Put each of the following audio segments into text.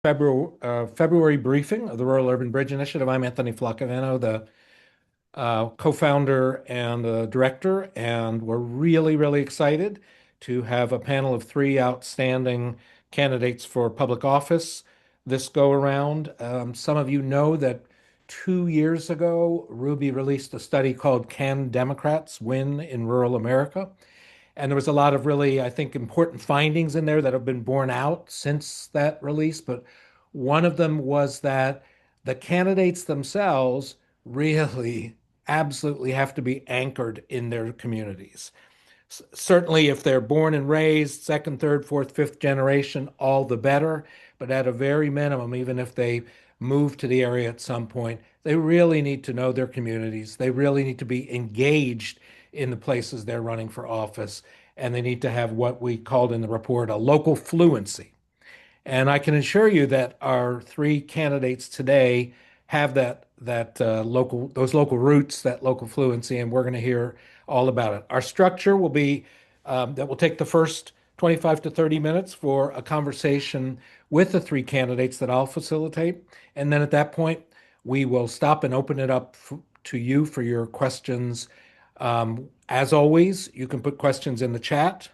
February briefing of the Rural Urban Bridge Initiative. I'm Anthony Flacavano, the co-founder and director, and we're really, really excited to have a panel of three outstanding candidates for public office this go around. Some of you know that 2 years ago, Ruby released a study called Can Democrats Win in Rural America? And there was a lot of really, I think, important findings in there that have been borne out since that release. But one of them was that the candidates themselves really absolutely have to be anchored in their communities. Certainly, if they're born and raised, second, third, fourth, fifth generation, all the better. But at a very minimum, even if they move to the area at some point, they really need to know their communities. They really need to be engaged in the places they're running for office. And they need to have what we called in the report a local fluency. And I can assure you that our three candidates today have that local those local roots, that local fluency, and we're going to hear all about it. Our structure will be that will take the first 25 to 30 minutes for a conversation with the three candidates that I'll facilitate, and then at that point we will stop and open it up to you for your questions. As always, you can put questions in the chat,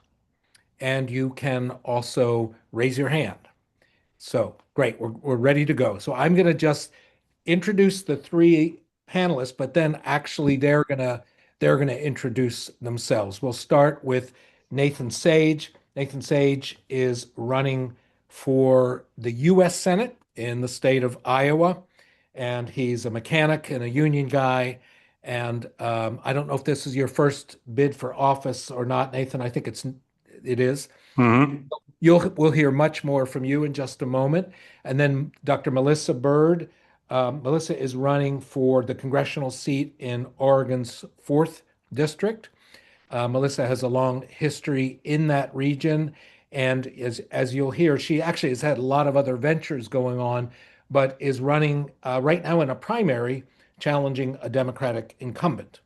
and you can also raise your hand. So great, we're ready to go. So I'm going to just introduce the three panelists, but then actually they're gonna introduce themselves. We'll start with Nathan Sage. Nathan Sage is running for the U.S. Senate in the state of Iowa, and he's a mechanic and a union guy. And I don't know if this is your first bid for office or not, Nathan. I think it is. Hmm. We'll hear much more from you in just a moment. And then Dr. Melissa Byrd. Melissa is running for the congressional seat in Oregon's 4th district. Melissa has a long history in that region. And as you'll hear, she actually has had a lot of other ventures going on, but is running right now in a primary challenging a Democratic incumbent.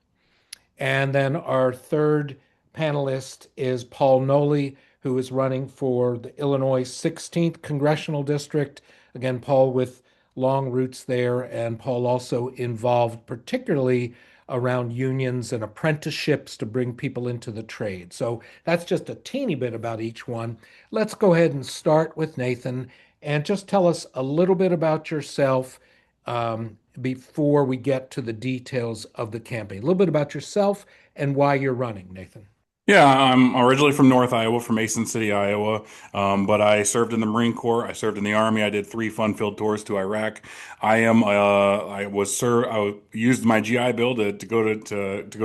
And then our third panelist is Paul Nolley, who is running for the Illinois 16th Congressional District. Again, Paul with long roots there, and Paul also involved particularly around unions and apprenticeships to bring people into the trade. So that's just a teeny bit about each one. Let's go ahead and start with Nathan and just tell us a little bit about yourself before we get to the details of the campaign. A little bit about yourself and why you're running, Nathan. Yeah, I'm originally from North Iowa, from Mason City, Iowa. But I served in the Marine Corps. I served in the Army. I did three fun-filled tours to Iraq. I used my GI Bill to go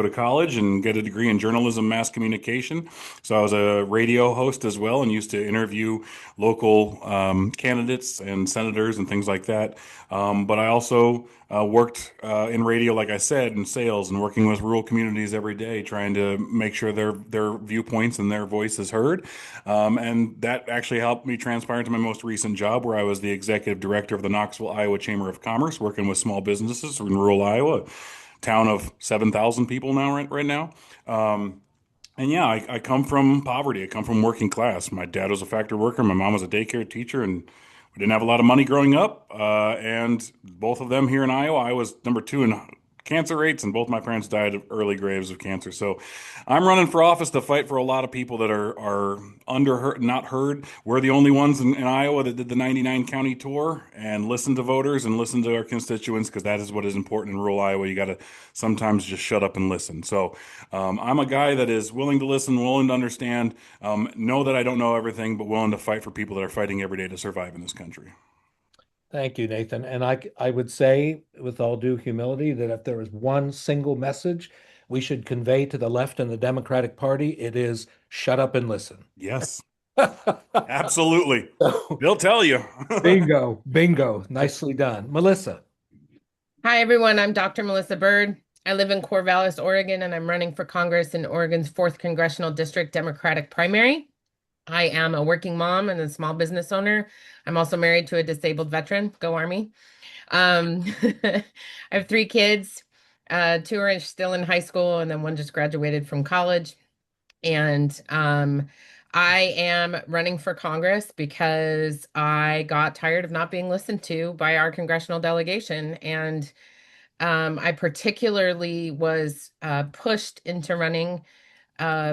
to college and get a degree in journalism, mass communication. So I was a radio host as well and used to interview local candidates and senators and things like that. But I also worked in radio, like I said, in sales and working with rural communities every day, trying to make sure their viewpoints and their voice is heard. And that actually helped me transpire into my most recent job, where I was the executive director of the Knoxville, Iowa Chamber of Commerce, working with small businesses in rural Iowa, town of 7,000 people now, right now. And yeah, I come from poverty. I come from working class. My dad was a factory worker. My mom was a daycare teacher, and we didn't have a lot of money growing up. And both of them here in Iowa, I was number two in cancer rates, and both my parents died of early graves of cancer. So I'm running for office to fight for a lot of people that are not heard. We're the only ones in Iowa that did the 99 county tour and listened to voters and listened to our constituents, because that is what is important in rural Iowa. You got to sometimes just shut up and listen. So I'm a guy that is willing to listen, willing to understand, know that I don't know everything, but willing to fight for people that are fighting every day to survive in this country. Thank you, Nathan. And I would say, with all due humility, that if there is one single message we should convey to the left and the Democratic Party, it is shut up and listen. Yes, absolutely. They'll tell you. Bingo, bingo. Nicely done. Melissa. Hi, everyone. I'm Dr. Melissa Byrd. I live in Corvallis, Oregon, and I'm running for Congress in Oregon's 4th Congressional District Democratic primary. I am a working mom and a small business owner. I'm also married to a disabled veteran. Go Army. I have three kids. Two are still in high school, and then one just graduated from college. And I am running for Congress because I got tired of not being listened to by our congressional delegation. And I particularly was pushed into running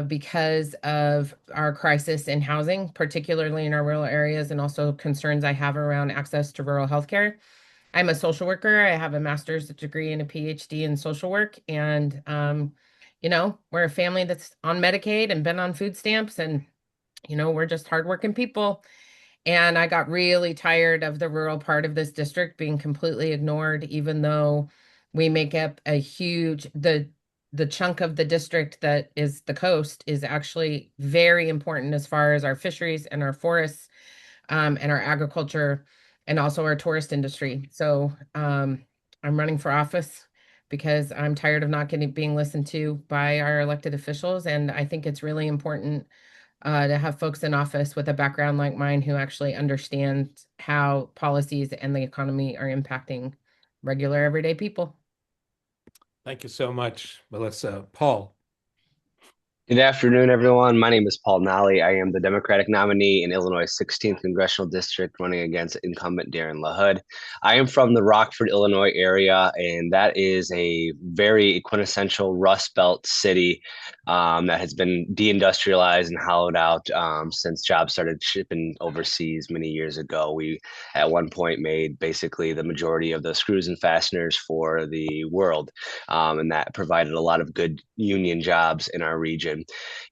because of our crisis in housing, particularly in our rural areas, and also concerns I have around access to rural healthcare. I'm a social worker. I have a master's degree and a PhD in social work. And, we're a family that's on Medicaid and been on food stamps. And, we're just hardworking people. And I got really tired of the rural part of this district being completely ignored, even though we make up a huge, the chunk of the district that is the coast is actually very important as far as our fisheries and our forests, and our agriculture and also our tourist industry. So I'm running for office because I'm tired of not being listened to by our elected officials. And I think it's really important to have folks in office with a background like mine who actually understand how policies and the economy are impacting regular everyday people. Thank you so much, Melissa. Paul. Good afternoon, everyone. My name is Paul Nolley. I am the Democratic nominee in Illinois' 16th Congressional District, running against incumbent Darren LaHood. I am from the Rockford, Illinois area, and that is a very quintessential Rust Belt city that has been deindustrialized and hollowed out since jobs started shipping overseas many years ago. We, at one point, made basically the majority of the screws and fasteners for the world, and that provided a lot of good union jobs in our region.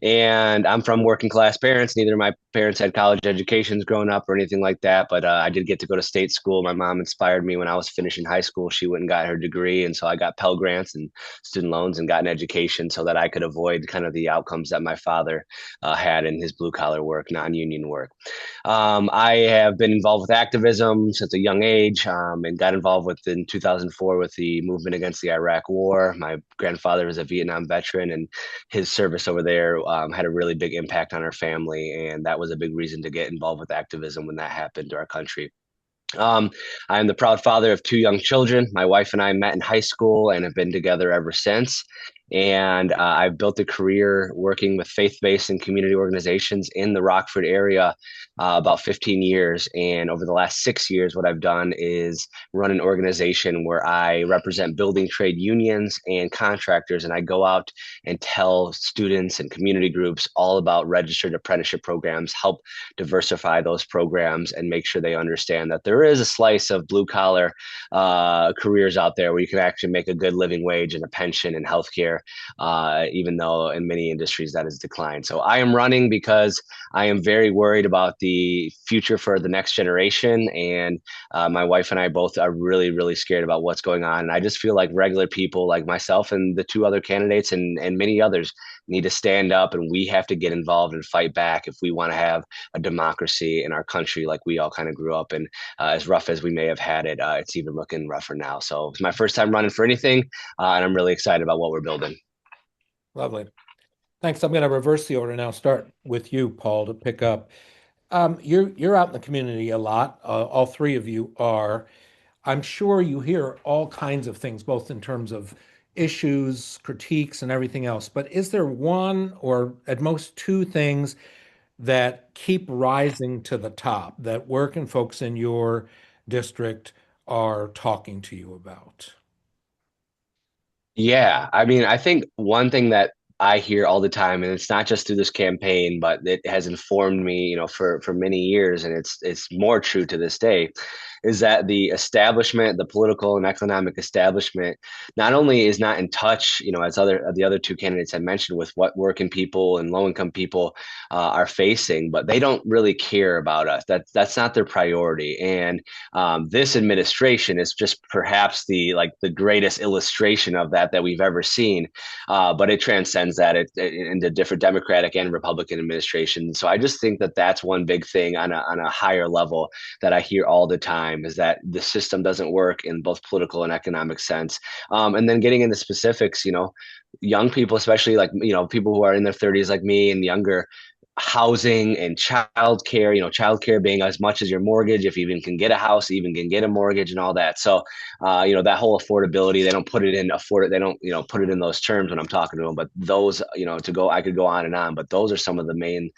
And I'm from working class parents. Neither of my parents had college educations growing up or anything like that, but I did get to go to state school. My mom inspired me when I was finishing high school. She went and got her degree, and so I got Pell Grants and student loans and got an education so that I could avoid kind of the outcomes that my father had in his blue collar work, non-union work. I have been involved with activism since a young age, and got involved with in 2004 with the movement against the Iraq War. My grandfather was a Vietnam veteran, and his service over there had a really big impact on our family, and that was a big reason to get involved with activism when that happened to our country. Um, I am the proud father of two young children. My wife and I met in high school and have been together ever since. And I've built a career working with faith-based and community organizations in the Rockford area, about 15 years. And over the last 6 years, what I've done is run an organization where I represent building trade unions and contractors. And I go out and tell students and community groups all about registered apprenticeship programs, help diversify those programs, and make sure they understand that there is a slice of blue collar careers out there where you can actually make a good living wage and a pension and healthcare, even though in many industries that has declined. So I am running because I am very worried about the future for the next generation. And my wife and I both are really, really scared about what's going on. And I just feel like regular people like myself and the two other candidates and many others need to stand up, and we have to get involved and fight back if we want to have a democracy in our country like we all kind of grew up in. As rough as we may have had it, it's even looking rougher now. So it's my first time running for anything, and I'm really excited about what we're building. Lovely. Thanks. I'm going to reverse the order now. Start with you, Paul, to pick up. You're out in the community a lot. All three of you are. I'm sure you hear all kinds of things, both in terms of issues, critiques, and everything else. But is there one or at most two things that keep rising to the top that working folks in your district are talking to you about? Yeah, I mean, I think one thing that I hear all the time, and it's not just through this campaign, but it has informed me, for many years, and it's more true to this day, is that the establishment, the political and economic establishment, not only is not in touch, as the other two candidates had mentioned, with what working people and low income people are facing, but they don't really care about us. That's not their priority, and this administration is just perhaps the greatest illustration of that we've ever seen. But it transcends that in the different Democratic and Republican administrations. So I just think that that's one big thing on a higher level that I hear all the time, is that the system doesn't work in both political and economic sense. And then getting into specifics, young people, especially like, people who are in their 30s like me and younger, housing and childcare, childcare being as much as your mortgage, if you even can get a house, even can get a mortgage and all that. So, that whole affordability, they don't put it in they don't, put it in those terms when I'm talking to them, but those, I could go on and on, but those are some of the main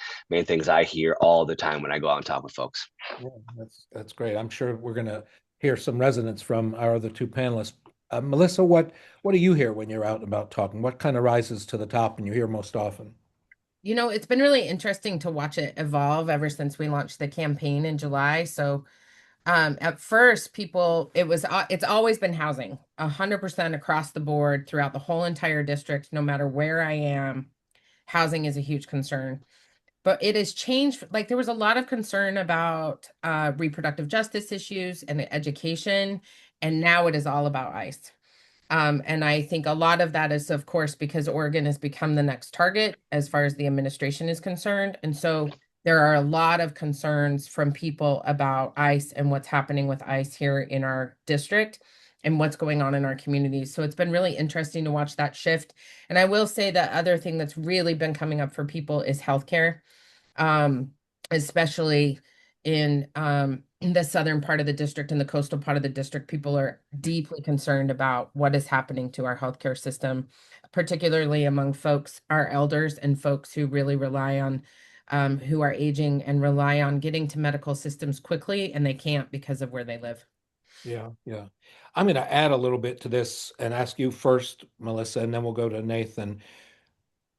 things I hear all the time when I go out and talk with folks. Yeah, that's great. I'm sure we're going to hear some resonance from our other two panelists. Melissa, what do you hear when you're out and about talking? What kind of rises to the top and you hear most often? It's been really interesting to watch it evolve ever since we launched the campaign in July. So, at first, it's always been housing, 100% across the board throughout the whole entire district, no matter where I am. Housing is a huge concern. But it has changed. Like there was a lot of concern about reproductive justice issues and education, and now it is all about ICE. And I think a lot of that is, of course, because Oregon has become the next target as far as the administration is concerned. And so there are a lot of concerns from people about ICE and what's happening with ICE here in our district and what's going on in our communities. So it's been really interesting to watch that shift. And I will say the other thing that's really been coming up for people is healthcare, um, especially in the southern part of the district and the coastal part of the district. People are deeply concerned about what is happening to our healthcare system, particularly among folks, our elders, and folks who really rely on, who are aging and rely on getting to medical systems quickly, and they can't because of where they live. Yeah, yeah. I'm going to add a little bit to this and ask you first, Melissa, and then we'll go to Nathan.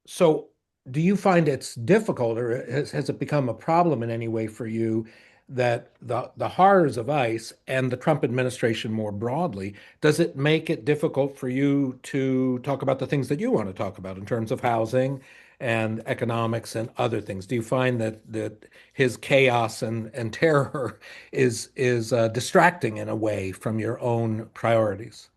So, do you find it's difficult, or has it become a problem in any way for you that the horrors of ICE and the Trump administration more broadly, does it make it difficult for you to talk about the things that you want to talk about in terms of housing and economics and other things? Do you find that his chaos and terror is distracting in a way from your own priorities?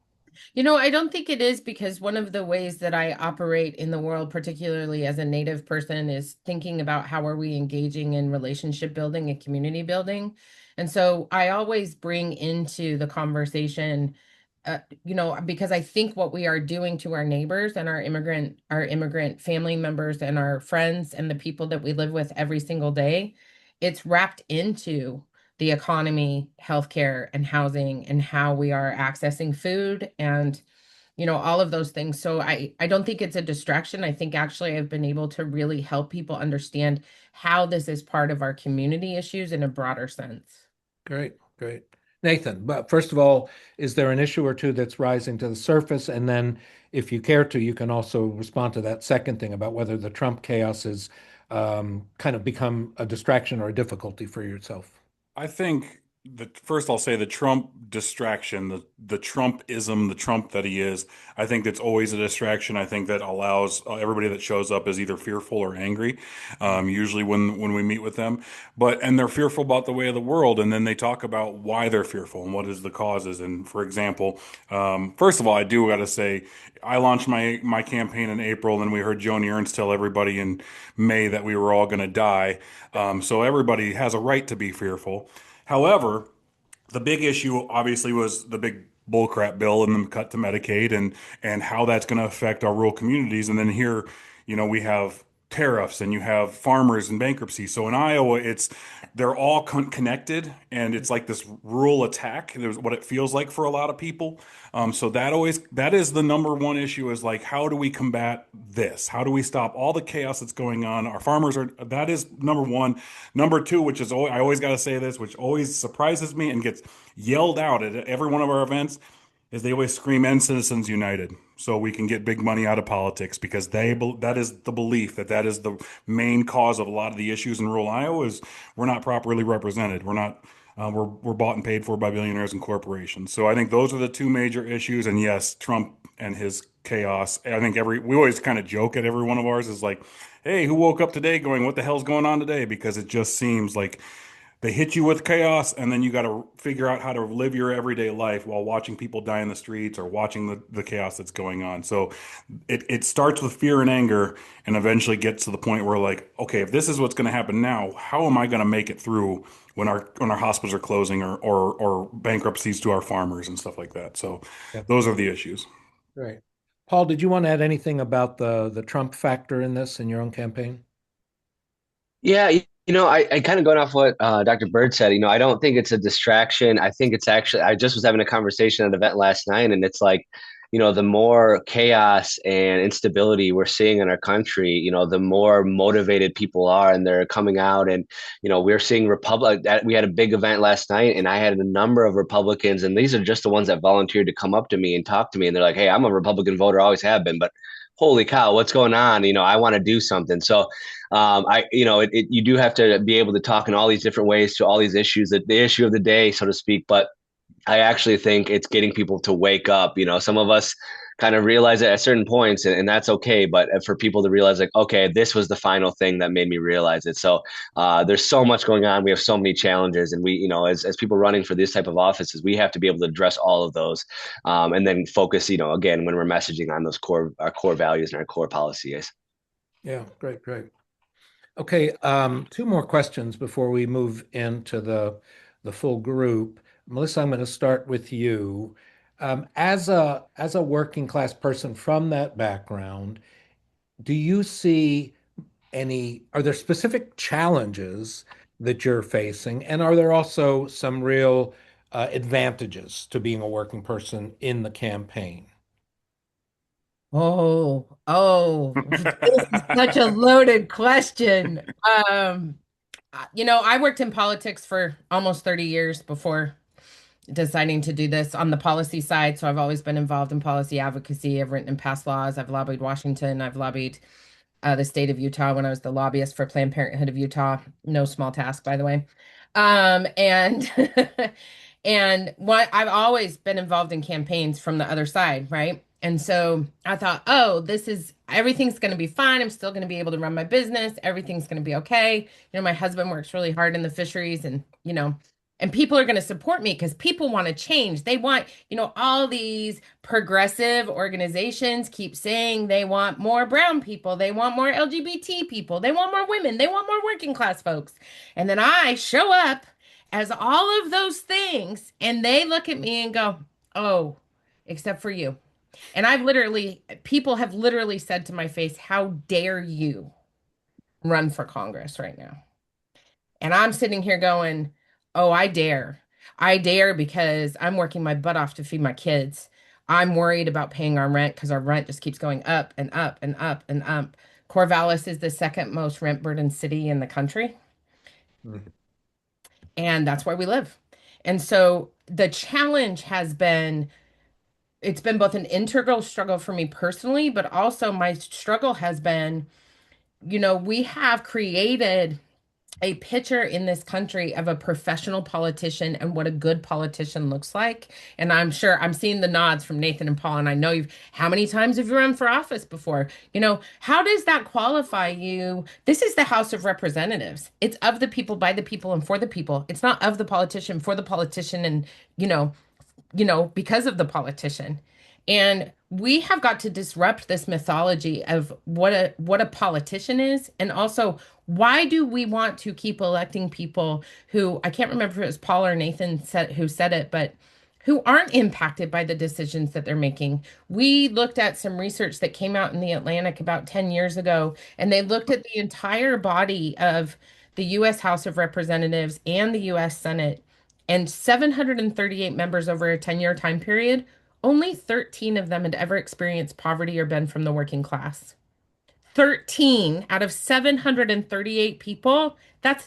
I don't think it is because one of the ways that I operate in the world, particularly as a Native person, is thinking about how are we engaging in relationship building and community building. And so I always bring into the conversation, because I think what we are doing to our neighbors and our immigrant family members and our friends and the people that we live with every single day, it's wrapped into the economy, healthcare, and housing, and how we are accessing food and all of those things. So I don't think it's a distraction. I think actually I've been able to really help people understand how this is part of our community issues in a broader sense. Great, great. Nathan, but first of all, is there an issue or two that's rising to the surface? And then, if you care to, you can also respond to that second thing about whether the Trump chaos has kind of become a distraction or a difficulty for yourself. I think that first I'll say the Trump distraction, the Trumpism, the Trump that he is. I think that's always a distraction. I think that allows everybody that shows up is either fearful or angry. Usually when we meet with them, and they're fearful about the way of the world, and then they talk about why they're fearful and what is the causes. And for example, first of all, I do got to say I launched my campaign in April, and we heard Joni Ernst tell everybody in May that we were all going to die. So everybody has a right to be fearful. However, the big issue obviously was the big bullcrap bill and the cut to Medicaid and how that's going to affect our rural communities. And then here, we have tariffs and you have farmers in bankruptcy. So in Iowa, they're all connected, and it's like this rural attack. There's what it feels like for a lot of people. So that is the number one issue, is like, how do we combat this? How do we stop all the chaos that's going on? Our farmers are, that is number one. Number two, which is I always got to say this, which always surprises me and gets yelled out at every one of our events, is they always scream "End Citizens United" so we can get big money out of politics, because that is the belief that is the main cause of a lot of the issues in rural Iowa is we're not properly represented. We're not we're bought and paid for by billionaires and corporations. So I think those are the two major issues. And yes, Trump and his chaos. I think we always kind of joke at every one of ours is like, hey, who woke up today going, what the hell's going on today? Because it just seems like they hit you with chaos, and then you got to figure out how to live your everyday life while watching people die in the streets or watching the chaos that's going on. So it starts with fear and anger, and eventually gets to the point where, like, okay, if this is what's going to happen now, how am I going to make it through when our hospitals are closing, or bankruptcies to our farmers and stuff like that? So Yeah, those are the issues. great. Paul, did you want to add anything about the Trump factor in this in your own campaign? Yeah, I kind of going off what Dr. Bird said, I don't think it's a distraction. I think it's actually, I just was having a conversation at an event last night, and it's like, the more chaos and instability we're seeing in our country, the more motivated people are, and they're coming out. And, we're seeing we had a big event last night, and I had a number of Republicans, and these are just the ones that volunteered to come up to me and talk to me. And they're like, hey, I'm a Republican voter, always have been, but holy cow, what's going on? I want to do something. So, you do have to be able to talk in all these different ways to all these issues, that the issue of the day, so to speak. But I actually think it's getting people to wake up. Some of us kind of realize it at certain points, and that's okay. But for people to realize, like, okay, this was the final thing that made me realize it. So there's so much going on. We have so many challenges, and we, as people running for this type of offices, we have to be able to address all of those, and then focus, again, when we're messaging on those our core values and our core policies. Yeah, great, great. Okay, two more questions before we move into the full group. Melissa, I'm going to start with you. As a working class person from that background, do you see are there specific challenges that you're facing? And are there also some real advantages to being a working person in the campaign? This is such a loaded question. I worked in politics for almost 30 years before deciding to do this on the policy side. So I've always been involved in policy advocacy. I've written and passed laws. I've lobbied Washington. I've lobbied the state of Utah when I was the lobbyist for Planned Parenthood of Utah. No small task, by the way. And and what I've always been involved in campaigns from the other side, right? And so I thought, oh, this is everything's going to be fine. I'm still going to be able to run my business. Everything's going to be okay. My husband works really hard in the fisheries, and and people are going to support me because people want to change. They want, all these progressive organizations keep saying they want more brown people, they want more LGBT people, they want more women, they want more working class folks. And then I show up as all of those things, and they look at me and go, oh, except for you. And people have literally said to my face, how dare you run for Congress right now? And I'm sitting here going, oh, I dare. I dare because I'm working my butt off to feed my kids. I'm worried about paying our rent because our rent just keeps going up and up and up and up. Corvallis is the second most rent burdened city in the country, Mhm. and that's where we live. And so the challenge has been, it's been both an integral struggle for me personally, but also my struggle has been, we have created a picture in this country of a professional politician and what a good politician looks like. And I'm sure I'm seeing the nods from Nathan and Paul. And I know how many times have you run for office before? How does that qualify you? This is the House of Representatives. It's of the people, by the people, and for the people. It's not of the politician, for the politician, and, you know, because of the politician. And we have got to disrupt this mythology of what a politician is. And also, why do we want to keep electing people who, I can't remember if it was Paul or Nathan who said it, but who aren't impacted by the decisions that they're making? We looked at some research that came out in the Atlantic about 10 years ago, and they looked at the entire body of the US House of Representatives and the US Senate, and 738 members over a 10-year time period. Only 13 of them had ever experienced poverty or been from the working class. 13 out of 738 people. That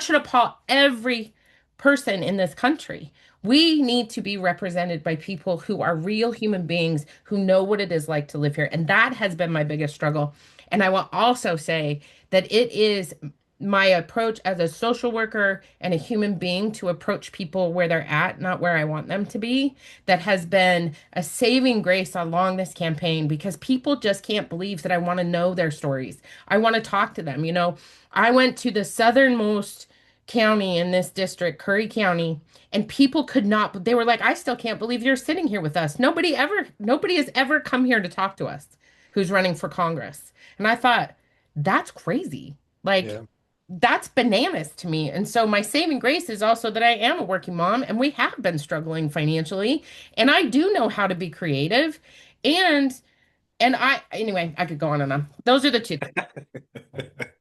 should appall every person in this country. We need to be represented by people who are real human beings who know what it is like to live here. And that has been my biggest struggle. And I will also say that it is my approach as a social worker and a human being to approach people where they're at, not where I want them to be, that has been a saving grace along this campaign, because people just can't believe that I want to know their stories. I want to talk to them. I went to the southernmost county in this district, Curry County, and people could not, they were like, I still can't believe you're sitting here with us. Nobody has ever come here to talk to us who's running for Congress. And I thought, that's crazy. Like, Yeah. that's bananas to me. And so my saving grace is also that I am a working mom, and we have been struggling financially, and I do know how to be creative. And anyway, I could go on and on. Those are the two things.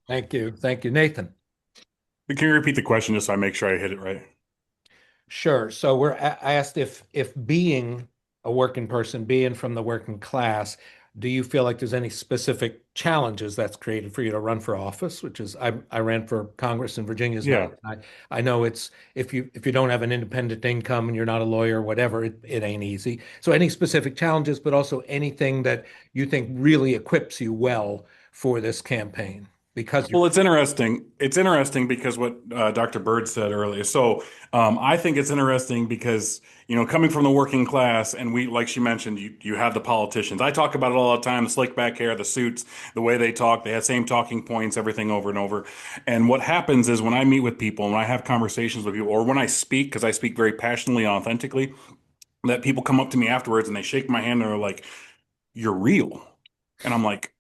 Thank you. Thank you, Nathan. Can you repeat the question just so I make sure I hit it right? Sure. So asked if being a working person, being from the working class, do you feel like there's any specific challenges that's created for you to run for office? Which is I ran for Congress in Virginia's Yeah. ninth. I know it's if you don't have an independent income and you're not a lawyer, whatever, it ain't easy. So any specific challenges, but also anything that you think really equips you well for this campaign because you're Well, it's interesting. It's interesting because what Dr. Bird said earlier. So I think it's interesting because, coming from the working class, and we, like she mentioned, you have the politicians. I talk about it all the time, the slick back hair, the suits, the way they talk, they have same talking points, everything over and over. And what happens is when I meet with people, when I have conversations with people, or when I speak, because I speak very passionately and authentically, that people come up to me afterwards and they shake my hand and they're like, "You're real." And I'm like,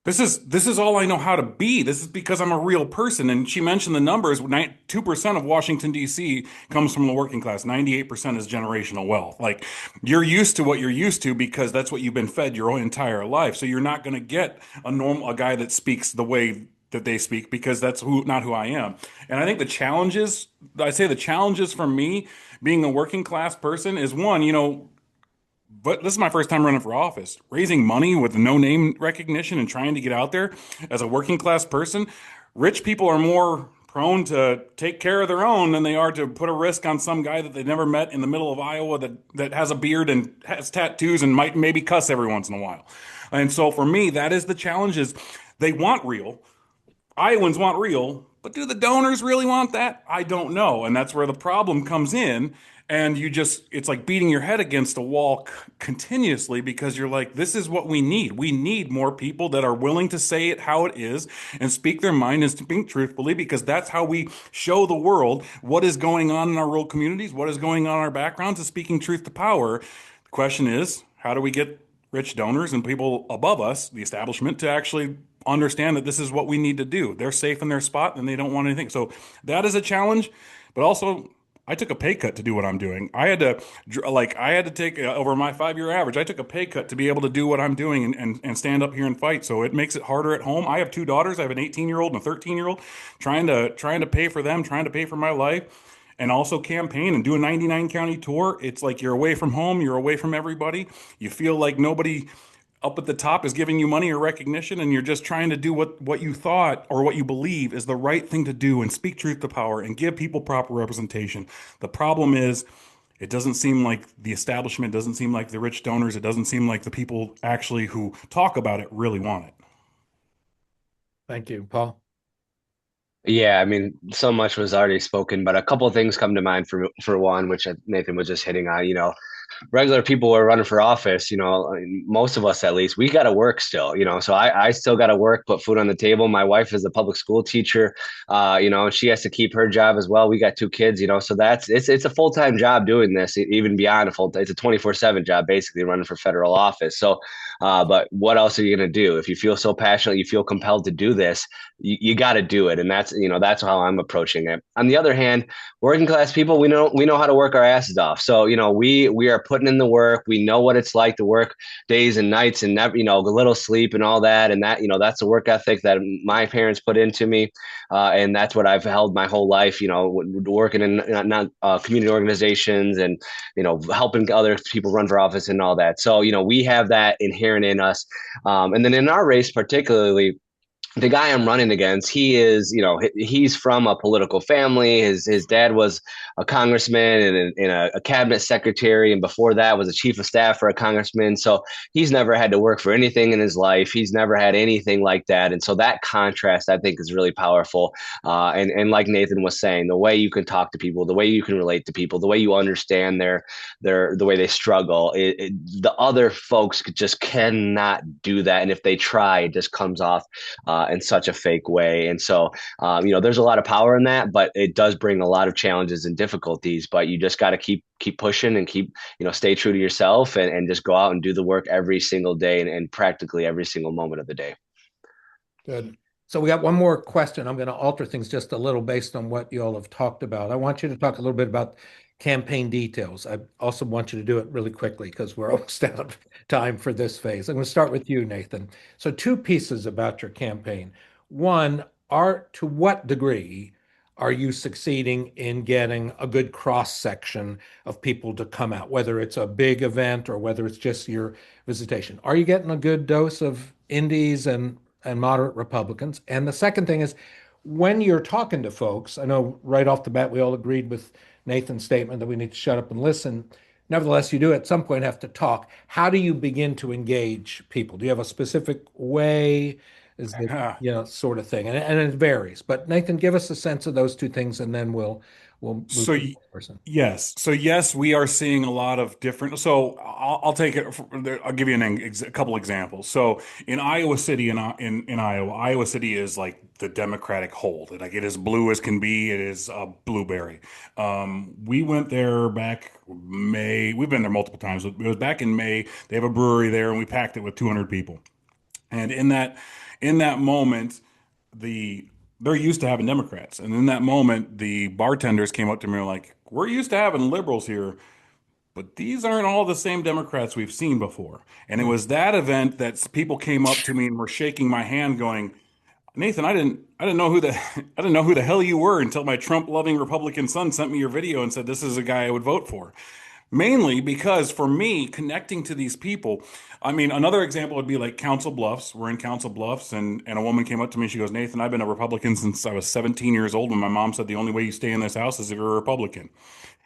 this is all I know how to be. This is because I'm a real person. And she mentioned the numbers. 2% of Washington, D.C. comes from the working class. 98% is generational wealth. Like you're used to what you're used to because that's what you've been fed your whole entire life. So you're not going to get a guy that speaks the way that they speak because that's not who I am. And I think the challenges for me being a working class person is one, but this is my first time running for office. Raising money with no name recognition and trying to get out there as a working class person, rich people are more prone to take care of their own than they are to put a risk on some guy that they've never met in the middle of Iowa that has a beard and has tattoos and might maybe cuss every once in a while. And so for me, that is the challenge is they want real. Iowans want real, but do the donors really want that? I don't know. And that's where the problem comes in. And it's like beating your head against a wall continuously because you're like, this is what we need. We need more people that are willing to say it how it is and speak their mind and speak truthfully because that's how we show the world what is going on in our rural communities, what is going on in our backgrounds, is speaking truth to power. The question is, how do we get rich donors and people above us, the establishment, to actually understand that this is what we need to do? They're safe in their spot and they don't want anything. So that is a challenge, but also I took a pay cut to do what I'm doing. I had to take over my 5 year average. I took a pay cut to be able to do what I'm doing and stand up here and fight. So it makes it harder at home. I have two daughters. I have an 18-year-old and a 13-year-old trying to pay for them, trying to pay for my life and also campaign and do a 99 county tour. It's like you're away from home, you're away from everybody. You feel like nobody up at the top is giving you money or recognition, and you're just trying to do what you thought or what you believe is the right thing to do and speak truth to power and give people proper representation. The problem is, it doesn't seem like the establishment, doesn't seem like the rich donors, it doesn't seem like the people actually who talk about it really want it. Thank you, Paul. Yeah, I mean, so much was already spoken, but a couple of things come to mind for one, which Nathan was just hitting on. Regular people who are running for office, most of us at least, we got to work still, so I still got to work, put food on the table. My wife is a public school teacher, and she has to keep her job as well. We got two kids, so it's a full-time job doing this, even beyond it's a 24/7 job, basically running for federal office. So, but what else are you going to do? If you feel so passionate, you feel compelled to do this, you got to do it. And that's how I'm approaching it. On the other hand, working class people, we know how to work our asses off. So, we are putting in the work. We know what it's like to work days and nights and never, a little sleep and all that. And that's a work ethic that my parents put into me. And that's what I've held my whole life, working in community organizations and, helping other people run for office and all that. So, we have that inherent in us. And then in our race, particularly, the guy I'm running against, he's from a political family. His dad was a congressman and a cabinet secretary, and before that was a chief of staff for a congressman. So he's never had to work for anything in his life. He's never had anything like that, and so that contrast I think is really powerful. And like Nathan was saying, the way you can talk to people, the way you can relate to people, the way you understand the way they struggle, the other folks just cannot do that, and if they try, it just comes off in such a fake way. And so, there's a lot of power in that, but it does bring a lot of challenges and difficulties. But you just got to keep pushing and keep, stay true to yourself and just go out and do the work every single day and practically every single moment of the day. Good. So we got one more question. I'm going to alter things just a little based on what you all have talked about. I want you to talk a little bit about campaign details. I also want you to do it really quickly because we're almost out of time for this phase. I'm going to start with you, Nathan. So two pieces about your campaign. One, to what degree are you succeeding in getting a good cross section of people to come out, whether it's a big event or whether it's just your visitation? Are you getting a good dose of indies and moderate Republicans? And the second thing is, when you're talking to folks, I know right off the bat we all agreed with Nathan's statement that we need to shut up and listen. Nevertheless, you do at some point have to talk. How do you begin to engage people? Do you have a specific way? Is it, sort of thing? And it varies. But Nathan, give us a sense of those two things, and then we'll move So to the next person. yes, so yes, we are seeing a lot of different. So I'll take it. I'll give you a couple examples. So in Iowa City, in Iowa, Iowa City is like the Democratic hold. Like it is blue as can be. It is a blueberry. We went there back May. We've been there multiple times. It was back in May. They have a brewery there, and we packed it with 200 people. And in that moment, the they're used to having Democrats. And in that moment, the bartenders came up to me and were like, "We're used to having liberals here, but these aren't all the same Democrats we've seen before." And it was that event that people came up to me and were shaking my hand, going, "Nathan, I didn't know who the I didn't know who the hell you were until my Trump-loving Republican son sent me your video and said this is a guy I would vote for." Mainly because for me, connecting to these people, I mean, another example would be like Council Bluffs. We're in Council Bluffs, and a woman came up to me. She goes, "Nathan, I've been a Republican since I was 17 years old, and my mom said the only way you stay in this house is if you're a Republican."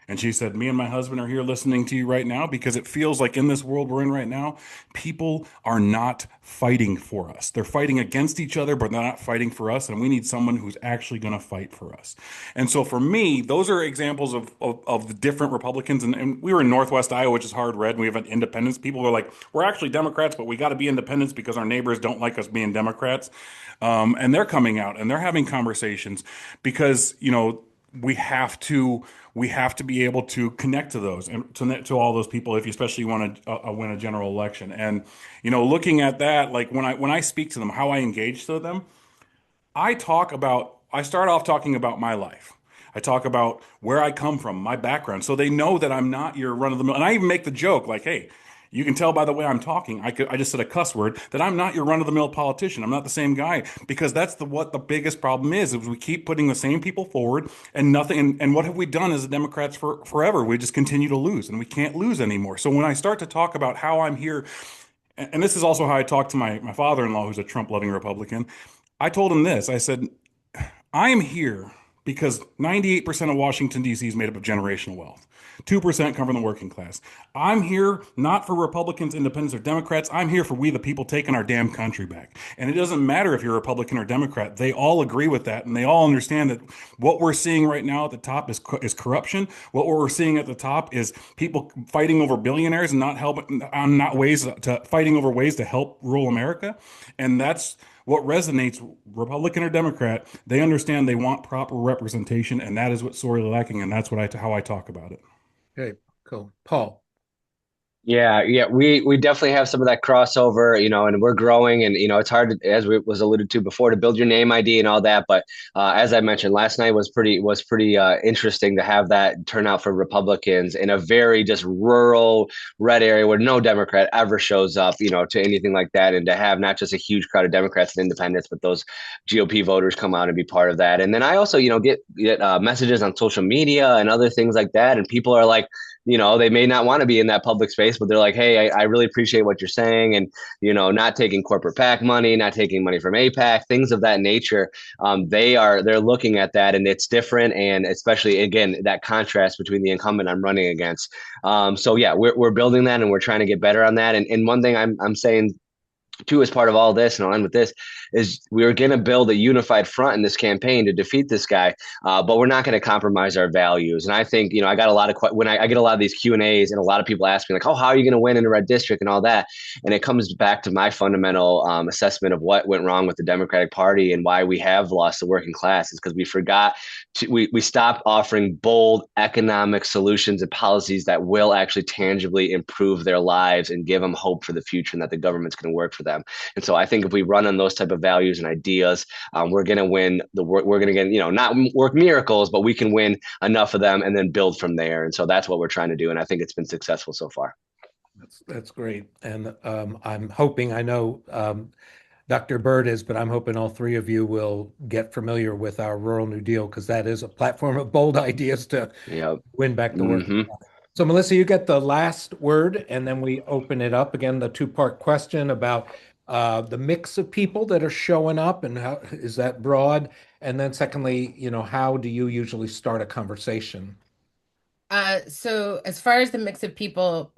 And she said, "Me and my husband are here listening to you right now because it feels like in this world we're in right now, people are not fighting for us. They're fighting against each other, but they're not fighting for us. And we need someone who's actually going to fight for us." And so for me, those are examples of the different Republicans. And we were in Northwest Iowa, which is hard red, and we have an independents. People are like, "We're actually Democrats, but we got to be independents because our neighbors don't like us being Democrats." And they're coming out and they're having conversations because, we have to we have to be able to connect to those and to all those people if you especially want to win a general election. And looking at that, like when I speak to them, how I engage to them, I start off talking about my life. I talk about where I come from, my background, so they know that I'm not your run of the mill. And I even make the joke like, "Hey, you can tell by the way I'm talking. I just said a cuss word that I'm not your run of the mill politician. I'm not the same guy," because that's what the biggest problem is we keep putting the same people forward and nothing. And what have we done as Democrats for forever? We just continue to lose, and we can't lose anymore. So when I start to talk about how I'm here, and this is also how I talk to my father-in-law, who's a Trump-loving Republican. I told him this. I said, "I am here because 98% of Washington, D.C. is made up of generational wealth. 2% come from the working class. I'm here not for Republicans, independents, or Democrats. I'm here for we the people taking our damn country back." And it doesn't matter if you're Republican or Democrat. They all agree with that, and they all understand that what we're seeing right now at the top is corruption. What we're seeing at the top is people fighting over billionaires and not helping on not ways to fighting over ways to help rural America. And that's what resonates, Republican or Democrat. They understand they want proper representation, and that is what's sorely lacking, and that's how I talk about it. Okay, cool. Paul. Yeah, yeah, we definitely have some of that crossover, and we're growing, and it's hard to, as we was alluded to before, to build your name ID and all that. But as I mentioned, last night was pretty interesting to have that turnout for Republicans in a very just rural red area where no Democrat ever shows up, to anything like that, and to have not just a huge crowd of Democrats and independents, but those GOP voters come out and be part of that. And then I also, get messages on social media and other things like that, and people are like, they may not want to be in that public space, but they're like, "Hey, I really appreciate what you're saying." And, not taking corporate PAC money, not taking money from APAC, things of that nature. They're looking at that, and it's different. And especially, again, that contrast between the incumbent I'm running against. So yeah, we're building that, and we're trying to get better on that. And one thing I'm saying too, as part of all this, and I'll end with this, is we're going to build a unified front in this campaign to defeat this guy, but we're not going to compromise our values. And I think, I got a lot of when I get a lot of these Q&As, and a lot of people ask me like, "Oh, how are you going to win in a red district?" and all that. And it comes back to my fundamental assessment of what went wrong with the Democratic Party and why we have lost the working class. Is because we stopped offering bold economic solutions and policies that will actually tangibly improve their lives and give them hope for the future, and that the government's going to work for them. And so I think if we run on those type of values and ideas, we're going to win we're going to get, not work miracles, but we can win enough of them and then build from there. And so that's what we're trying to do. And I think it's been successful so far. That's great. And I'm hoping, I know Dr. Bird is, but I'm hoping all three of you will get familiar with our Rural New Deal because that is a platform of bold ideas to Yep. win back the working Hmm. class. So, Melissa, you get the last word, and then we open it up again. The two-part question about the mix of people that are showing up, and how is that broad? And then, secondly, how do you usually start a conversation? So as far as the mix of people,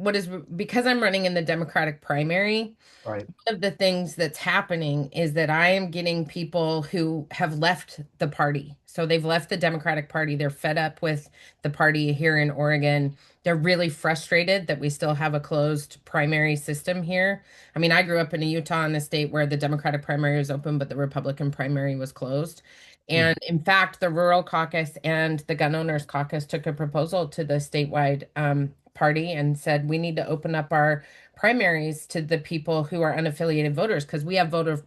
because I'm running in the Democratic primary, Right. one of the things that's happening is that I am getting people who have left the party. So they've left the Democratic Party. They're fed up with the party here in Oregon. They're really frustrated that we still have a closed primary system here. I mean, I grew up in Utah, in a state where the Democratic primary was open, but the Republican primary was closed. Mhm. And in fact, the Rural Caucus and the Gun Owners Caucus took a proposal to the statewide party and said we need to open up our primaries to the people who are unaffiliated voters because we have motor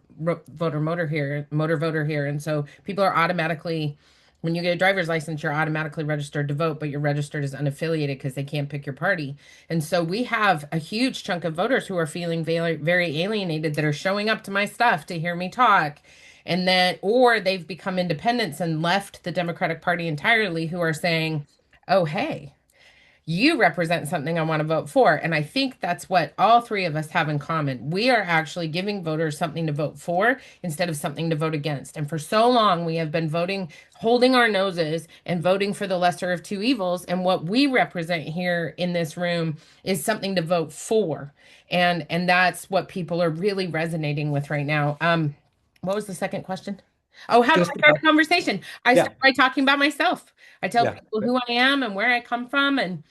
voter here, and so people are automatically, when you get a driver's license, you're automatically registered to vote, but you're registered as unaffiliated because they can't pick your party. And so we have a huge chunk of voters who are feeling very, very alienated that are showing up to my stuff to hear me talk. And then, or they've become independents and left the Democratic Party entirely, who are saying, oh, hey, you represent something I want to vote for. And I think that's what all three of us have in common. We are actually giving voters something to vote for instead of something to vote against. And for so long, we have been voting, holding our noses and voting for the lesser of two evils. And what we represent here in this room is something to vote for. And that's what people are really resonating with right now. What was the second question? Oh, how do Just I start a conversation? I yeah, start by talking about myself. I tell yeah. people who I am and where I come from, and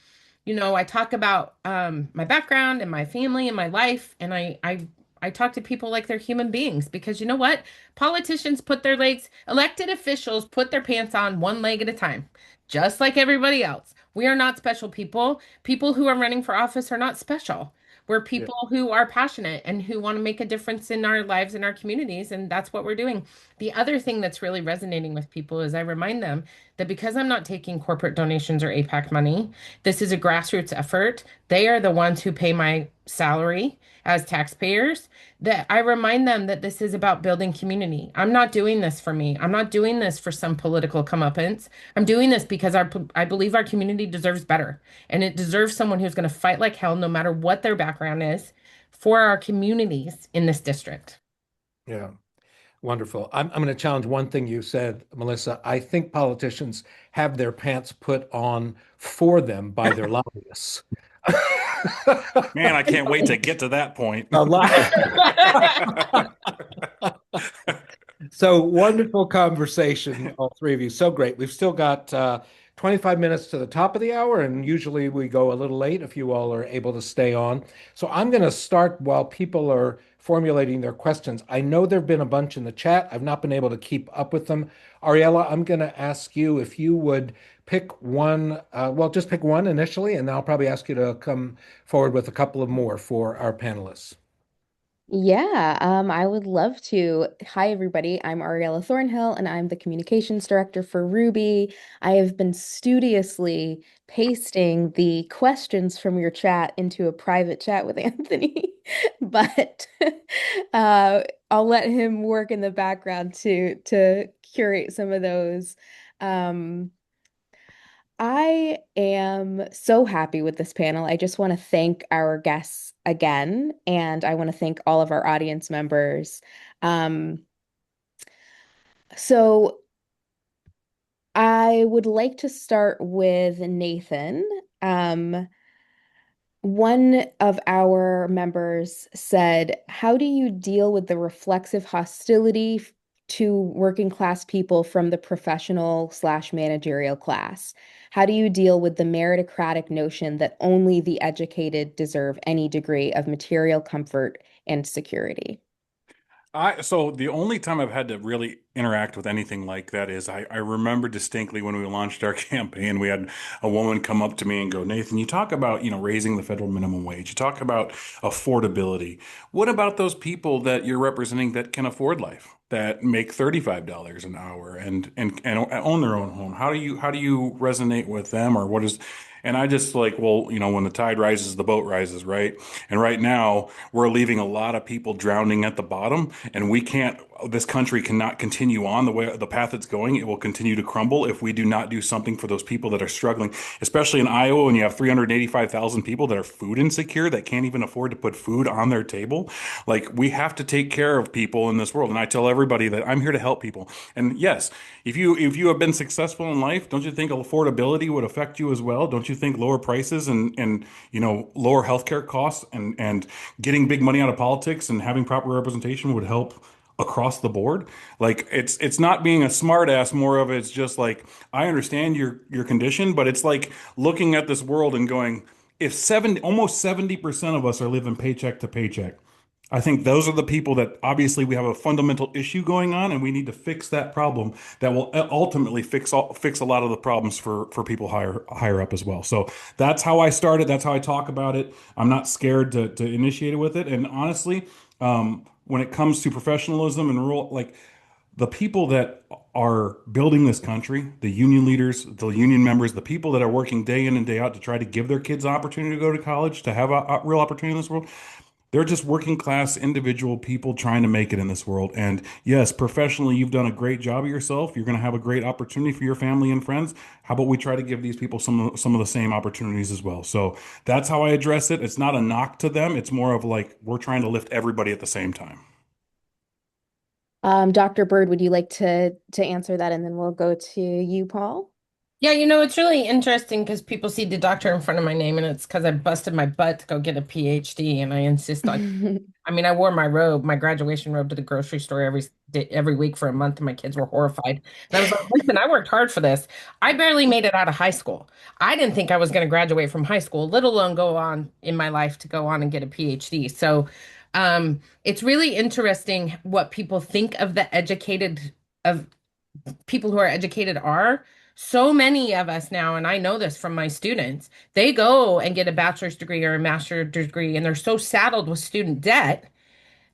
I talk about my background and my family and my life, and I talk to people like they're human beings because you know what? Politicians put their legs, elected officials put their pants on one leg at a time, just like everybody else. We are not special people. People who are running for office are not special. We're Yeah. people who are passionate and who want to make a difference in our lives and our communities, and that's what we're doing. The other thing that's really resonating with people is I remind them that because I'm not taking corporate donations or APAC money, this is a grassroots effort. They are the ones who pay my salary as taxpayers. That I remind them that this is about building community. I'm not doing this for me. I'm not doing this for some political comeuppance. I'm doing this because I believe our community deserves better. And it deserves someone who's going to fight like hell, no matter what their background is, for our communities in this district. Yeah. Wonderful. I'm going to challenge one thing you said, Melissa. I think politicians have their pants put on for them by their lobbyists. Man, I can't wait to get to that point. A lot. So wonderful conversation, all three of you. So great. We've still got 25 minutes to the top of the hour, and usually we go a little late if you all are able to stay on. So I'm going to start while people are formulating their questions. I know there have been a bunch in the chat. I've not been able to keep up with them. Ariella, I'm going to ask you if you would pick one, well, just pick one initially, and then I'll probably ask you to come forward with a couple of more for our panelists. Yeah, I would love to. Hi, everybody. I'm Ariella Thornhill, and I'm the communications director for Ruby. I have been studiously pasting the questions from your chat into a private chat with Anthony, but I'll let him work in the background to curate some of those. Um, I am so happy with this panel. I just want to thank our guests again, and I want to thank all of our audience members. Um, so I would like to start with Nathan. One of our members said, how do you deal with the reflexive hostility to working class people from the professional slash managerial class? How do you deal with the meritocratic notion that only the educated deserve any degree of material comfort and security? So the only time I've had to really interact with anything like that is I remember distinctly when we launched our campaign, we had a woman come up to me and go, Nathan, you talk about, raising the federal minimum wage. You talk about affordability. What about those people that you're representing that can afford life, that make $35 an hour and own their own home? How do you resonate with them, or what is? And I just like, well, when the tide rises, the boat rises, right? And right now, we're leaving a lot of people drowning at the bottom, and this country cannot continue on the path it's going. It will continue to crumble if we do not do something for those people that are struggling, especially in Iowa when you have 385,000 people that are food insecure, that can't even afford to put food on their table. Like, we have to take care of people in this world. And I tell everybody that I'm here to help people. And yes, if you have been successful in life, don't you think affordability would affect you as well? Don't you think lower prices and lower healthcare costs and getting big money out of politics and having proper representation would help across the board? Like, it's not being a smart ass, more of it's just like, I understand your condition, but it's like looking at this world and going, if almost 70% of us are living paycheck to paycheck, I think those are the people that obviously we have a fundamental issue going on, and we need to fix that problem. That will ultimately fix a lot of the problems for people higher up as well. So that's how I started. That's how I talk about it. I'm not scared to initiate it with it. And honestly, when it comes to professionalism and rule, like, the people that are building this country, the union leaders, the union members, the people that are working day in and day out to try to give their kids an opportunity to go to college, to have a real opportunity in this world, they're just working class individual people trying to make it in this world. And yes, professionally, you've done a great job of yourself. You're going to have a great opportunity for your family and friends. How about we try to give these people some of the same opportunities as well? So that's how I address it. It's not a knock to them. It's more of like, we're trying to lift everybody at the same time. Dr. Bird, would you like to answer that, and then we'll go to you, Paul? Yeah, it's really interesting because people see the doctor in front of my name, and it's because I busted my butt to go get a PhD, and I insist on. I mean, I wore my robe, my graduation robe, to the grocery store every week for a month, and my kids were horrified. And I was like, listen, I worked hard for this. I barely made it out of high school. I didn't think I was going to graduate from high school, let alone go on in my life to go on and get a PhD. So, it's really interesting what people think of of people who are educated are. So many of us now, and I know this from my students, they go and get a bachelor's degree or a master's degree, and they're so saddled with student debt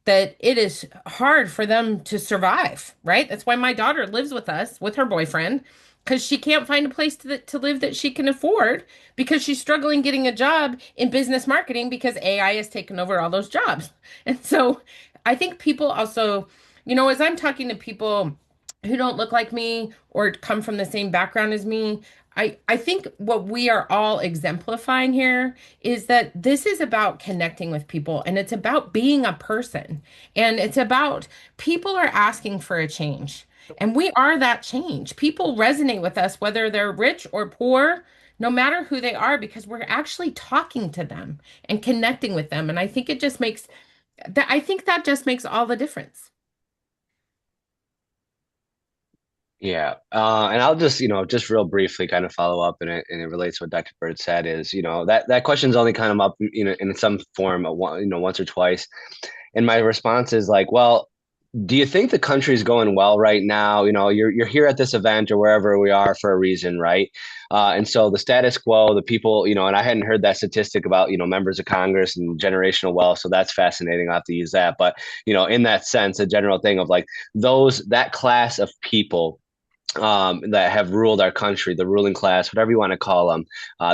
that it is hard for them to survive, right? That's why my daughter lives with us with her boyfriend, because she can't find a place to live that she can afford, because she's struggling getting a job in business marketing because AI has taken over all those jobs. And so I think people also, as I'm talking to people who don't look like me or come from the same background as me, I think what we are all exemplifying here is that this is about connecting with people, and it's about being a person, and it's about people are asking for a change, and we are that change. People resonate with us whether they're rich or poor, no matter who they are, because we're actually talking to them and connecting with them. And I think that just makes all the difference. Yeah, and I'll just, just real briefly kind of follow up, and it relates to what Dr. Bird said is, that question's only kind of up, in some form, once or twice. And my response is like, well, do you think the country's going well right now? You're here at this event or wherever we are for a reason, right? And so the status quo, the people, and I hadn't heard that statistic about, members of Congress and generational wealth. So that's fascinating. I'll have to use that. But, in that sense, a general thing of like that class of people that have ruled our country, the ruling class, whatever you want to call them,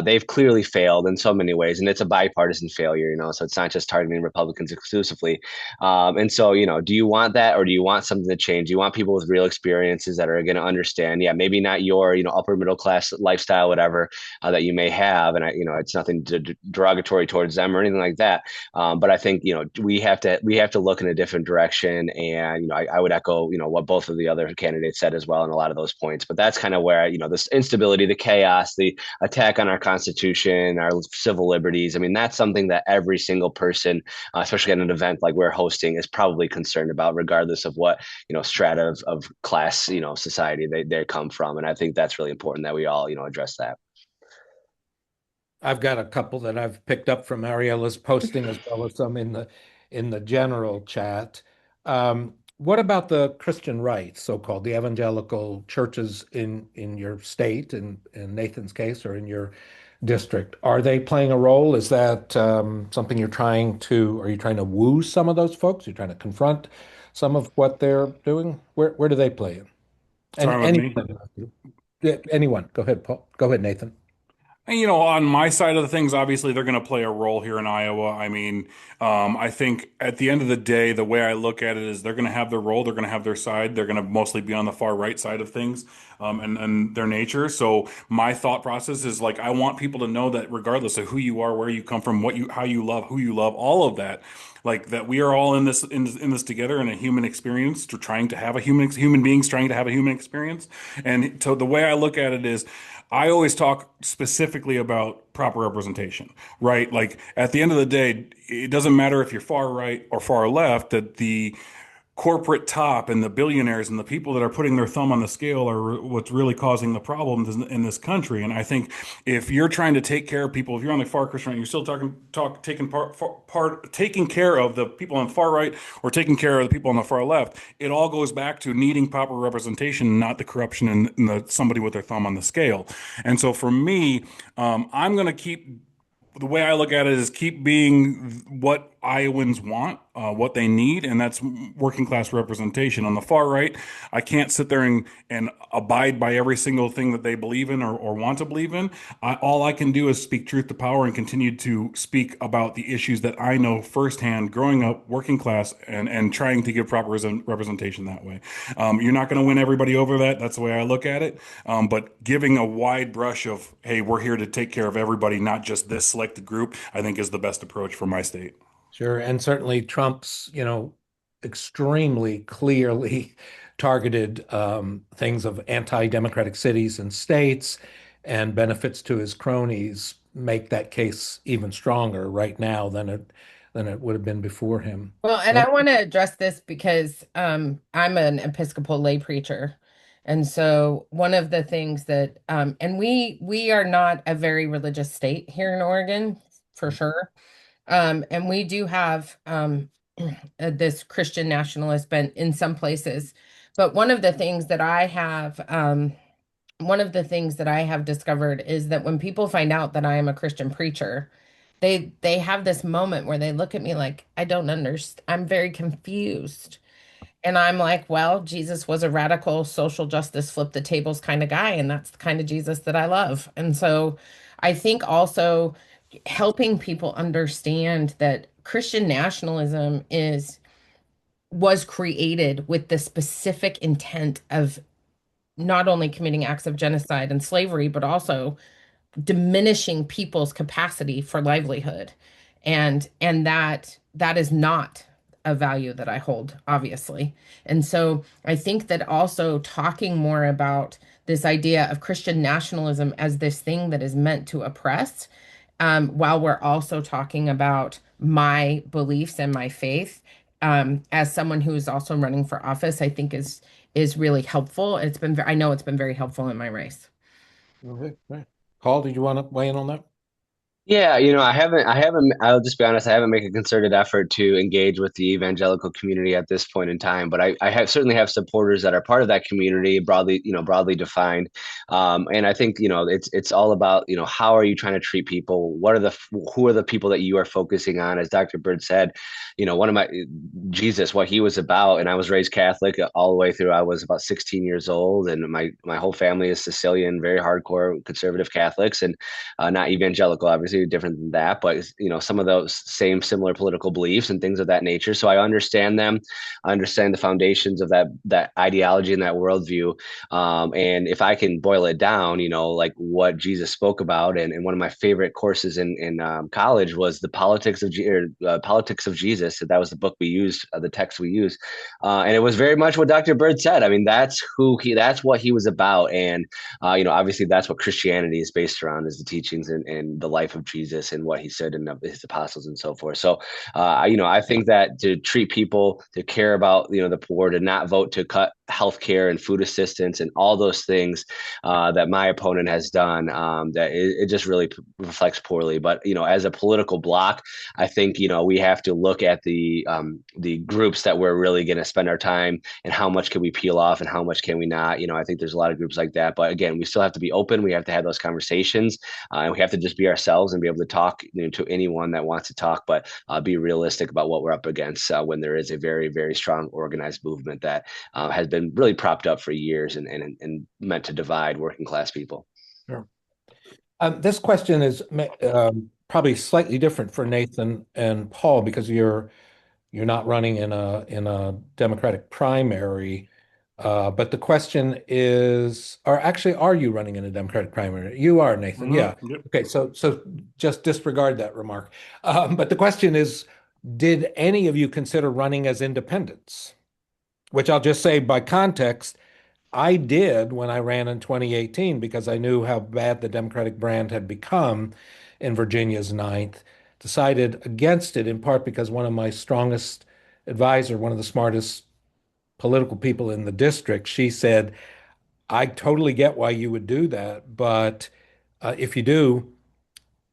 they've clearly failed in so many ways, and it's a bipartisan failure, so it's not just targeting Republicans exclusively. And so, do you want that, or do you want something to change? Do you want people with real experiences that are going to understand? Yeah, maybe not your, upper middle class lifestyle, whatever that you may have, and it's nothing derogatory towards them or anything like that. But I think we have to look in a different direction, and I would echo what both of the other candidates said as well in a lot of those points. But that's kind of where, this instability, the chaos, the attack on our Constitution, our civil liberties. I mean, that's something that every single person, especially at an event like we're hosting, is probably concerned about, regardless of what, strata of class, society they come from. And I think that's really important that we all, address that. I've got a couple that I've picked up from Ariella's posting as well as some in the general chat. What about the Christian right, so-called, the evangelical churches in your state, in Nathan's case, or in your district? Are they playing a role? Is that something are you trying to woo some of those folks? You're trying to confront some of what they're doing? Where do they play in? And Sorry with me. anyone, go ahead, Paul. Go ahead, Nathan. And, on my side of the things, obviously they're going to play a role here in Iowa. I mean, I think at the end of the day, the way I look at it is they're going to have their role, they're going to have their side, they're going to mostly be on the far right side of things, and their nature. So my thought process is like I want people to know that regardless of who you are, where you come from, how you love, who you love, all of that, like that we are all in this together in a human experience, to trying to have a human beings trying to have a human experience. And so the way I look at it is I always talk specifically about proper representation, right? Like at the end of the day, it doesn't matter if you're far right or far left, that the corporate top and the billionaires and the people that are putting their thumb on the scale are what's really causing the problems in this country. And I think if you're trying to take care of people, if you're on the far Christian right, you're still taking care of the people on the far right or taking care of the people on the far left. It all goes back to needing proper representation, not the corruption and somebody with their thumb on the scale. And so for me, I'm going to keep the way I look at it is keep being what Iowans want, what they need, and that's working class representation. On the far right, I can't sit there and abide by every single thing that they believe in or want to believe in. All I can do is speak truth to power and continue to speak about the issues that I know firsthand growing up working class and trying to give proper representation that way. You're not going to win everybody over that. That's the way I look at it. But giving a wide brush of, hey, we're here to take care of everybody, not just this selected group, I think is the best approach for my state. Sure. And certainly Trump's, extremely clearly targeted things of anti-democratic cities and states and benefits to his cronies make that case even stronger right now than it would have been before him. Well, and I want to address this because I'm an Episcopal lay preacher. And so one of the things that and we are not a very religious state here in Oregon, for sure. And we do have this Christian nationalist bent in some places. But one of the things that I have discovered is that when people find out that I am a Christian preacher, they have this moment where they look at me like, I don't understand. I'm very confused. And I'm like, well, Jesus was a radical social justice, flip the tables kind of guy, and that's the kind of Jesus that I love. And so I think also helping people understand that Christian nationalism was created with the specific intent of not only committing acts of genocide and slavery, but also diminishing people's capacity for livelihood. And that is not a value that I hold, obviously. And so I think that also talking more about this idea of Christian nationalism as this thing that is meant to oppress, while we're also talking about my beliefs and my faith, as someone who is also running for office, I think is really helpful. I know it's been very helpful in my race. Okay, right. Paul, did you want to weigh in on that? Yeah, I'll just be honest, I haven't made a concerted effort to engage with the evangelical community at this point in time, but I have certainly have supporters that are part of that community, broadly defined. And I think, it's all about, how are you trying to treat people? Who are the people that you are focusing on? As Dr. Bird said, Jesus, what he was about, and I was raised Catholic all the way through. I was about 16 years old, and my whole family is Sicilian, very hardcore conservative Catholics, and not evangelical, obviously different than that, but some of those similar political beliefs and things of that nature. So I understand them. I understand the foundations of that ideology and that worldview. And if I can boil it down, like what Jesus spoke about, and one of my favorite courses in college was the politics of Jesus. That was the book we used, the text we used, and it was very much what Dr. Bird said. I mean, that's what he was about, and obviously that's what Christianity is based around, is the teachings and the life of Jesus and what he said and his apostles and so forth. So, I think that to treat people, to care about, the poor, to not vote to cut healthcare and food assistance and all those things that my opponent has done, that it just really reflects poorly. But, as a political bloc, I think, we have to look at the groups that we're really going to spend our time, and how much can we peel off and how much can we not. I think there's a lot of groups like that. But again, we still have to be open. We have to have those conversations, and we have to just be ourselves and be able to talk, to anyone that wants to talk, but be realistic about what we're up against when there is a very, very strong organized movement that has been really propped up for years and meant to divide working class people. Sure. This question is probably slightly different for Nathan and Paul because you're not running in a Democratic primary. But the question is, or actually, are you running in a Democratic primary? You are, Nathan. Yeah. Yep. Okay. So just disregard that remark. But the question is, did any of you consider running as independents? Which I'll just say by context, I did when I ran in 2018 because I knew how bad the Democratic brand had become in Virginia's ninth. Decided against it in part because one of my strongest advisor, one of the smartest political people in the district, she said, I totally get why you would do that, but if you do,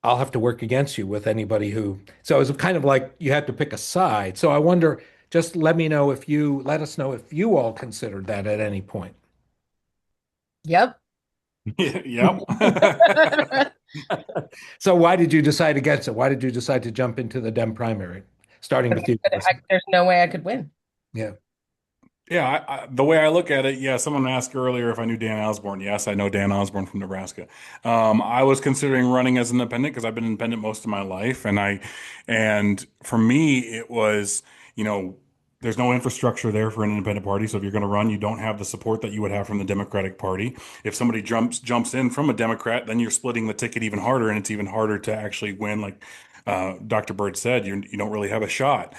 I'll have to work against you with anybody who. So it was kind of like you had to pick a side. So I wonder, just let us know if you all considered that at any point. Yep. Yep. So why did you decide against it? Why did you decide to jump into the Dem primary? Starting with you, Melissa. There's no way I could win. Yeah. Yeah, the way I look at it, yeah, someone asked earlier if I knew Dan Osborne. Yes, I know Dan Osborne from Nebraska. I was considering running as an independent because I've been independent most of my life, and for me, it was, you know, there's no infrastructure there for an independent party. So if you're going to run, you don't have the support that you would have from the Democratic Party. If somebody jumps in from a Democrat, then you're splitting the ticket even harder, and it's even harder to actually win. Like Dr. Bird said, you don't really have a shot.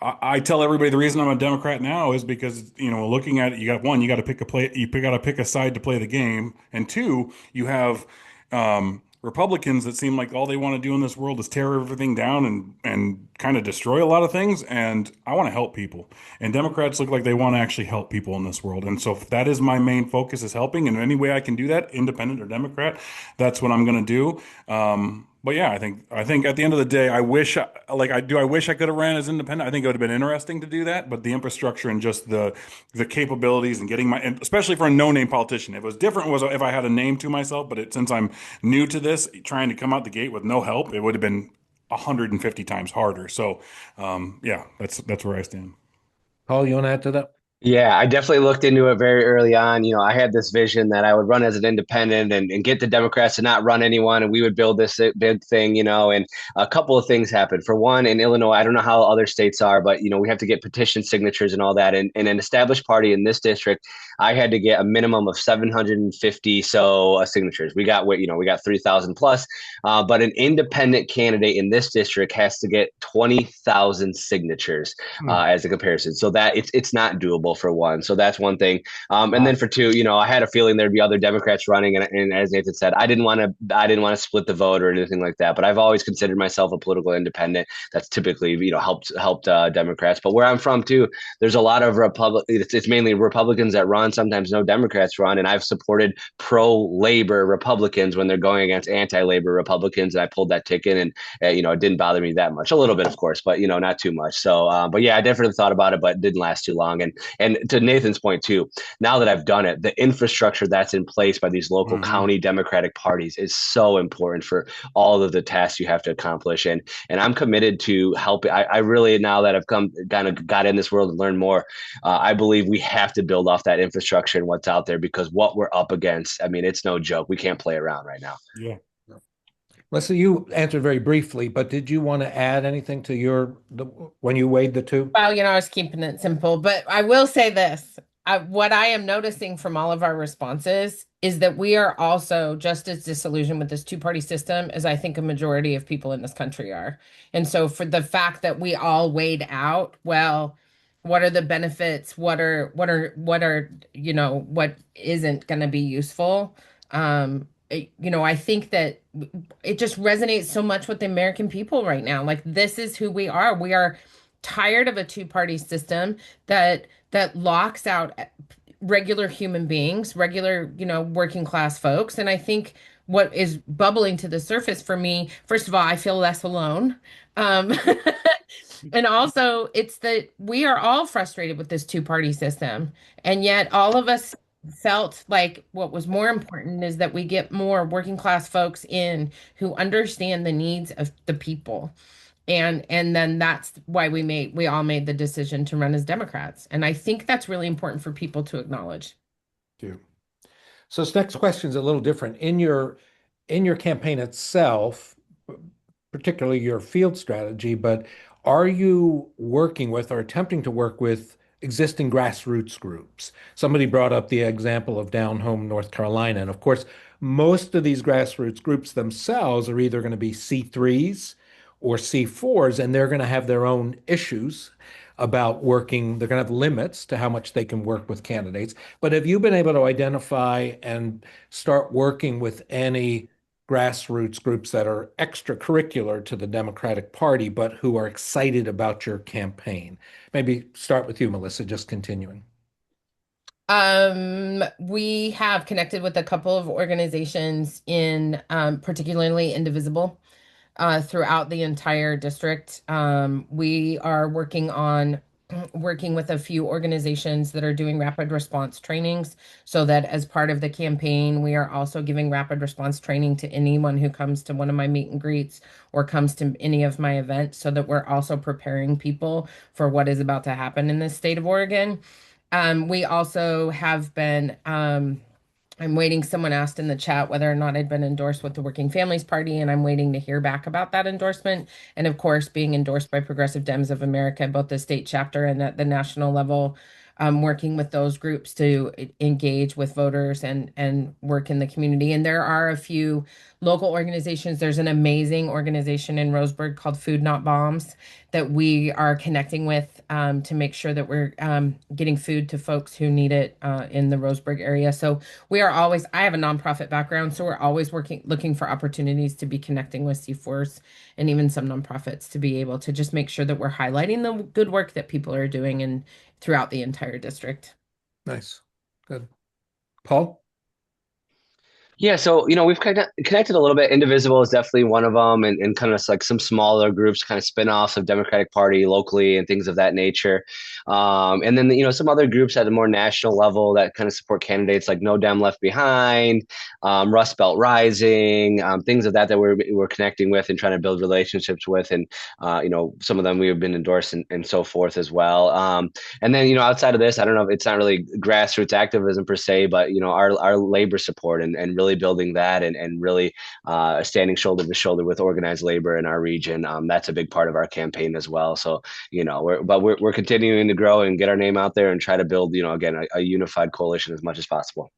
I tell everybody the reason I'm a Democrat now is because, looking at it, you got to got to pick a side to play the game. And two, you have Republicans that seem like all they want to do in this world is tear everything down and kind of destroy a lot of things. And I want to help people. And Democrats look like they want to actually help people in this world. And so if that is my main focus is helping, and any way I can do that, independent or Democrat, that's what I'm going to do. But yeah, I think at the end of the day, I wish I could have ran as independent. I think it would have been interesting to do that, but the infrastructure and just the capabilities and and especially for a no-name politician. If it was different was if I had a name to myself, but since I'm new to this, trying to come out the gate with no help, it would have been 150 times harder. So, yeah, that's where I stand. Paul, you want to add to that? Yeah, I definitely looked into it very early on. I had this vision that I would run as an independent and get the Democrats to not run anyone, and we would build this big thing, and a couple of things happened. For one, in Illinois, I don't know how other states are, but we have to get petition signatures and all that. And an established party in this district, I had to get a minimum of 750 signatures. We got 3,000 plus, but an independent candidate in this district has to get 20,000 signatures as a comparison. So that it's not doable for one. So that's one thing. And then for two, I had a feeling there'd be other Democrats running, and as Nathan said, I didn't want to split the vote or anything like that. But I've always considered myself a political independent. That's typically helped Democrats. But where I'm from too, there's a lot of It's mainly Republicans that run. Sometimes no Democrats run, and I've supported pro-labor Republicans when they're going against anti-labor Republicans, and I pulled that ticket, and it didn't bother me that much. A little bit, of course, but not too much. So, but yeah, I definitely thought about it, but it didn't last too long. And to Nathan's point too, now that I've done it, the infrastructure that's in place by these local county Democratic parties is so important for all of the tasks you have to accomplish. And I'm committed to help. I really, now that I've got in this world and learned more, I believe we have to build off that infrastructure and what's out there, because what we're up against, I mean, it's no joke. We can't play around right now. Yeah. Leslie, you answered very briefly, but did you want to add anything to when you weighed the two? Well, I was keeping it simple, but I will say this. What I am noticing from all of our responses is that we are also just as disillusioned with this two-party system as I think a majority of people in this country are. And so for the fact that we all weighed out, well, what are the benefits? What isn't going to be useful? I think that it just resonates so much with the American people right now. Like, this is who we are. We are tired of a two-party system that locks out regular human beings, regular, working class folks. And I think what is bubbling to the surface for me, first of all, I feel less alone. Um, and also, it's that we are all frustrated with this two-party system. And yet all of us felt like what was more important is that we get more working class folks in who understand the needs of the people. And then that's why we all made the decision to run as Democrats. And I think that's really important for people to acknowledge. Thank you. So this next question is a little different. in your campaign itself, particularly your field strategy, but are you working with or attempting to work with existing grassroots groups? Somebody brought up the example of Down Home, North Carolina. And of course, most of these grassroots groups themselves are either going to be C3s or C4s, and they're going to have their own issues about working. They're going to have limits to how much they can work with candidates. But have you been able to identify and start working with any grassroots groups that are extracurricular to the Democratic Party, but who are excited about your campaign? Maybe start with you, Melissa, just continuing. We have connected with a couple of organizations in particularly Indivisible throughout the entire district. We are working with a few organizations that are doing rapid response trainings so that as part of the campaign, we are also giving rapid response training to anyone who comes to one of my meet and greets or comes to any of my events so that we're also preparing people for what is about to happen in the state of Oregon. We also have been I'm waiting. Someone asked in the chat whether or not I'd been endorsed with the Working Families Party, and I'm waiting to hear back about that endorsement. And of course, being endorsed by Progressive Dems of America, both the state chapter and at the national level, working with those groups to engage with voters and work in the community. And there are a few local organizations. There's an amazing organization in Roseburg called Food Not Bombs that we are connecting with to make sure that we're getting food to folks who need it in the Roseburg area. So we are always, I have a nonprofit background, so we're always looking for opportunities to be connecting with C4s and even some nonprofits to be able to just make sure that we're highlighting the good work that people are doing and throughout the entire district. Nice. Good. Paul? Yeah, so we've kind of connected a little bit. Indivisible is definitely one of them, and kind of like some smaller groups, kind of spin-offs of Democratic Party locally and things of that nature. And then some other groups at a more national level that kind of support candidates like No Dem Left Behind, Rust Belt Rising, things of that we're connecting with and trying to build relationships with, and some of them we have been endorsed and so forth as well. And then outside of this, I don't know if it's not really grassroots activism per se, but our labor support and really building that and really standing shoulder to shoulder with organized labor in our region. That's a big part of our campaign as well. So we're continuing to grow and get our name out there and try to build again a unified coalition as much as possible.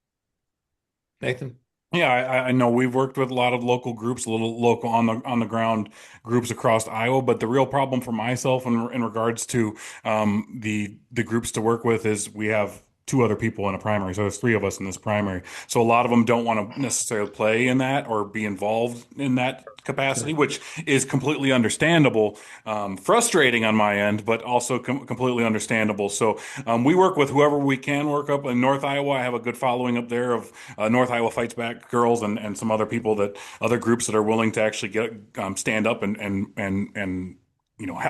Nathan? Yeah, I know we've worked with a lot of local groups, a little local on the ground groups across Iowa. But the real problem for myself in regards to the groups to work with is we have two other people in a primary. So there's three of us in this primary. So a lot of them don't want to necessarily play in that or be involved in that capacity, Sure. which is completely understandable, frustrating on my end, but also completely understandable. So we work with whoever we can work up in North Iowa. I have a good following up there of North Iowa Fights Back girls and some other people other groups that are willing to actually get stand up and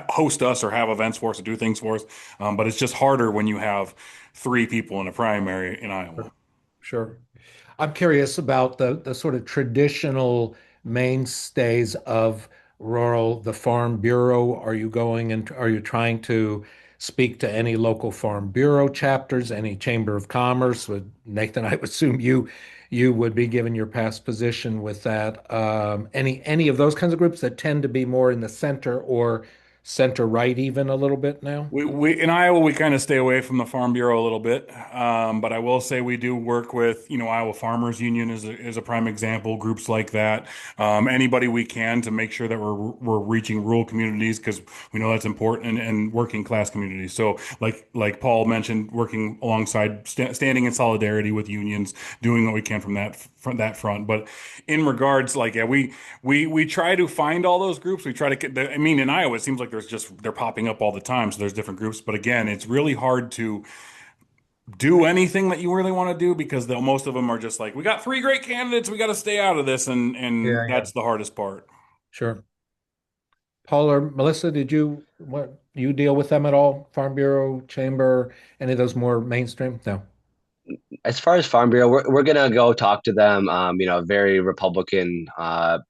host us or have events for us or do things for us. But it's just harder when you have three people in a primary in Iowa. Sure. I'm curious about the sort of traditional mainstays of the Farm Bureau. Are you going and are you trying to speak to any local Farm Bureau chapters, any Chamber of Commerce? Would Nathan, I would assume you would be given your past position with that. Any of those kinds of groups that tend to be more in the center or center right even a little bit now? We in Iowa we kind of stay away from the Farm Bureau a little bit, but I will say we do work with Iowa Farmers Union is a prime example. Groups like that, anybody we can to make sure that we're reaching rural communities because we know that's important and working class communities. So like Paul mentioned, working alongside standing in solidarity with unions, doing what we can from that front. But in regards like yeah we try to find all those groups. We try to get. I mean, in Iowa, it seems like they're popping up all the time. So there's different groups, but again, it's really hard to do anything that you really want to do because most of them are just like, we got three great candidates, we got to stay out of this, and Yeah, yeah. that's the hardest part. Sure. Paul or Melissa, you deal with them at all? Farm Bureau, Chamber, any of those more mainstream? No. as far as Farm Bureau, we're gonna go talk to them. Very Republican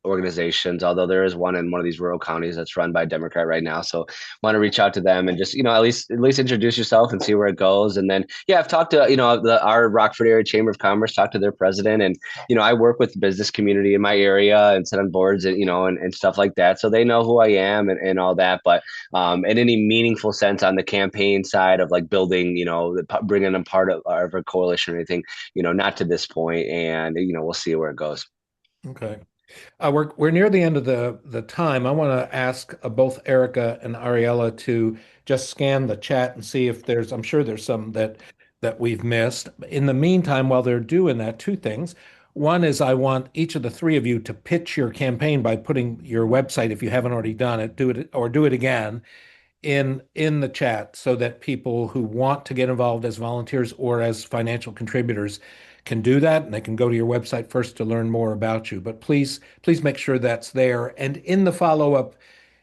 organizations, although there is one in one of these rural counties that's run by a Democrat right now. So want to reach out to them and just at least introduce yourself and see where it goes. And then yeah, I've talked to our Rockford area Chamber of Commerce, talked to their president, and I work with the business community in my area and sit on boards and and stuff like that. So they know who I am and all that. But in any meaningful sense on the campaign side of like building, bringing them part of a coalition or anything, not to this point, and we'll see where it goes. Okay. We're near the end of the time. I want to ask both Erica and Ariella to just scan the chat and see if there's, I'm sure there's some that we've missed. In the meantime, while they're doing that, two things. One is I want each of the three of you to pitch your campaign by putting your website, if you haven't already done it, do it again in the chat so that people who want to get involved as volunteers or as financial contributors can do that, and they can go to your website first to learn more about you. But please make sure that's there. And in the follow-up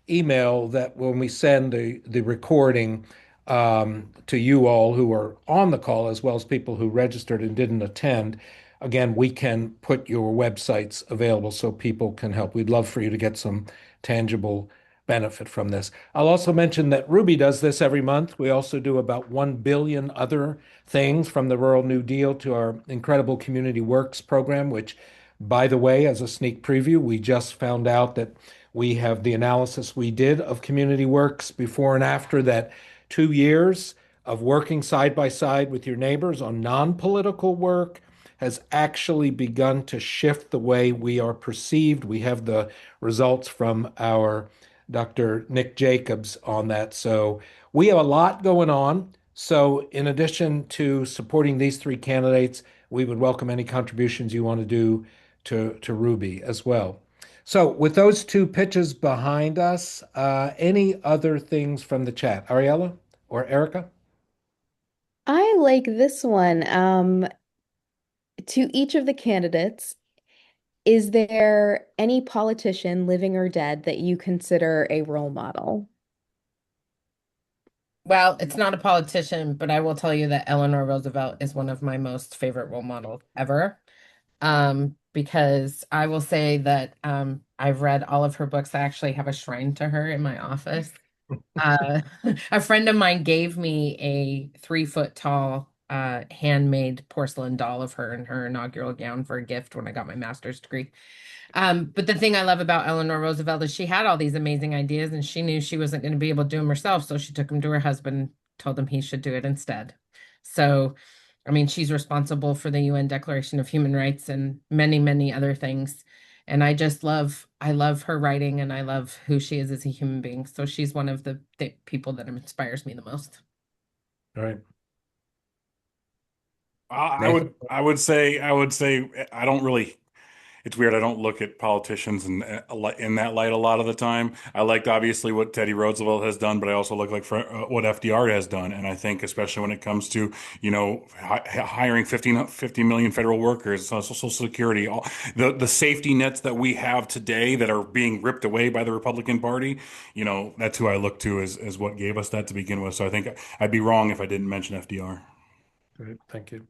email, that when we send the recording to you all who are on the call, as well as people who registered and didn't attend, again, we can put your websites available so people can help. We'd love for you to get some tangible benefit from this. I'll also mention that Ruby does this every month. We also do about 1 billion other things, from the Rural New Deal to our incredible Community Works program, which, by the way, as a sneak preview, we just found out that we have the analysis we did of Community Works before and after that. 2 years of working side by side with your neighbors on non-political work has actually begun to shift the way we are perceived. We have the results from our Dr. Nick Jacobs on that. So we have a lot going on. So in addition to supporting these three candidates, we would welcome any contributions you want to do to Ruby as well. So with those two pitches behind us, any other things from the chat? Ariella or Erica? I like this one. To each of the candidates, is there any politician, living or dead, that you consider a role model? Well, it's not a politician, but I will tell you that Eleanor Roosevelt is one of my most favorite role models ever. Because I will say that I've read all of her books. I actually have a shrine to her in my office. Uh, a friend of mine gave me a 3 foot tall handmade porcelain doll of her in her inaugural gown for a gift when I got my master's degree. But the thing I love about Eleanor Roosevelt is she had all these amazing ideas and she knew she wasn't going to be able to do them herself. So she took them to her husband, told him he should do it instead. So, I mean, she's responsible for the UN Declaration of Human Rights and many, many other things. And I love her writing and I love who she is as a human being. So she's one of the people that inspires me the most. All right. I would say I don't really. It's weird. I don't look at politicians in that light a lot of the time. I liked obviously what Teddy Roosevelt has done, but I also look like what FDR has done. And I think especially when it comes to, hiring 50 million federal workers, Social Security, all the safety nets that we have today that are being ripped away by the Republican Party, that's who I look to as what gave us that to begin with. So I think I'd be wrong if I didn't mention FDR. Great. Thank you.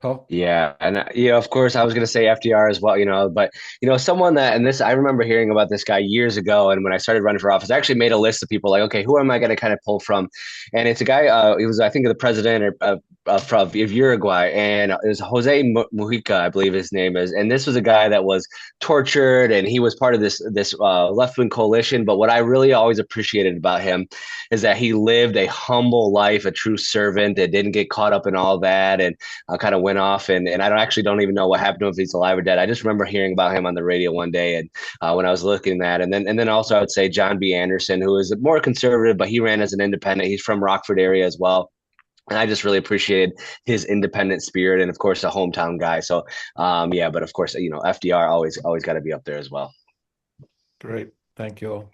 Paul? Yeah, and of course, I was going to say FDR as well, but someone that, and this, I remember hearing about this guy years ago, and when I started running for office, I actually made a list of people like, okay, who am I going to kind of pull from? And it's a guy, he was, I think, the president of Uruguay, and it was Jose Mujica, I believe his name is, and this was a guy that was tortured, and he was part of this left wing coalition. But what I really always appreciated about him is that he lived a humble life, a true servant that didn't get caught up in all that, and kind of went off, and I don't even know what happened to him, if he's alive or dead. I just remember hearing about him on the radio one day, and when I was looking at, and then also I would say John B. Anderson, who is more conservative, but he ran as an independent. He's from Rockford area as well. And I just really appreciated his independent spirit, and of course a hometown guy. So yeah, but of course FDR always got to be up there as well. Great. Thank you all.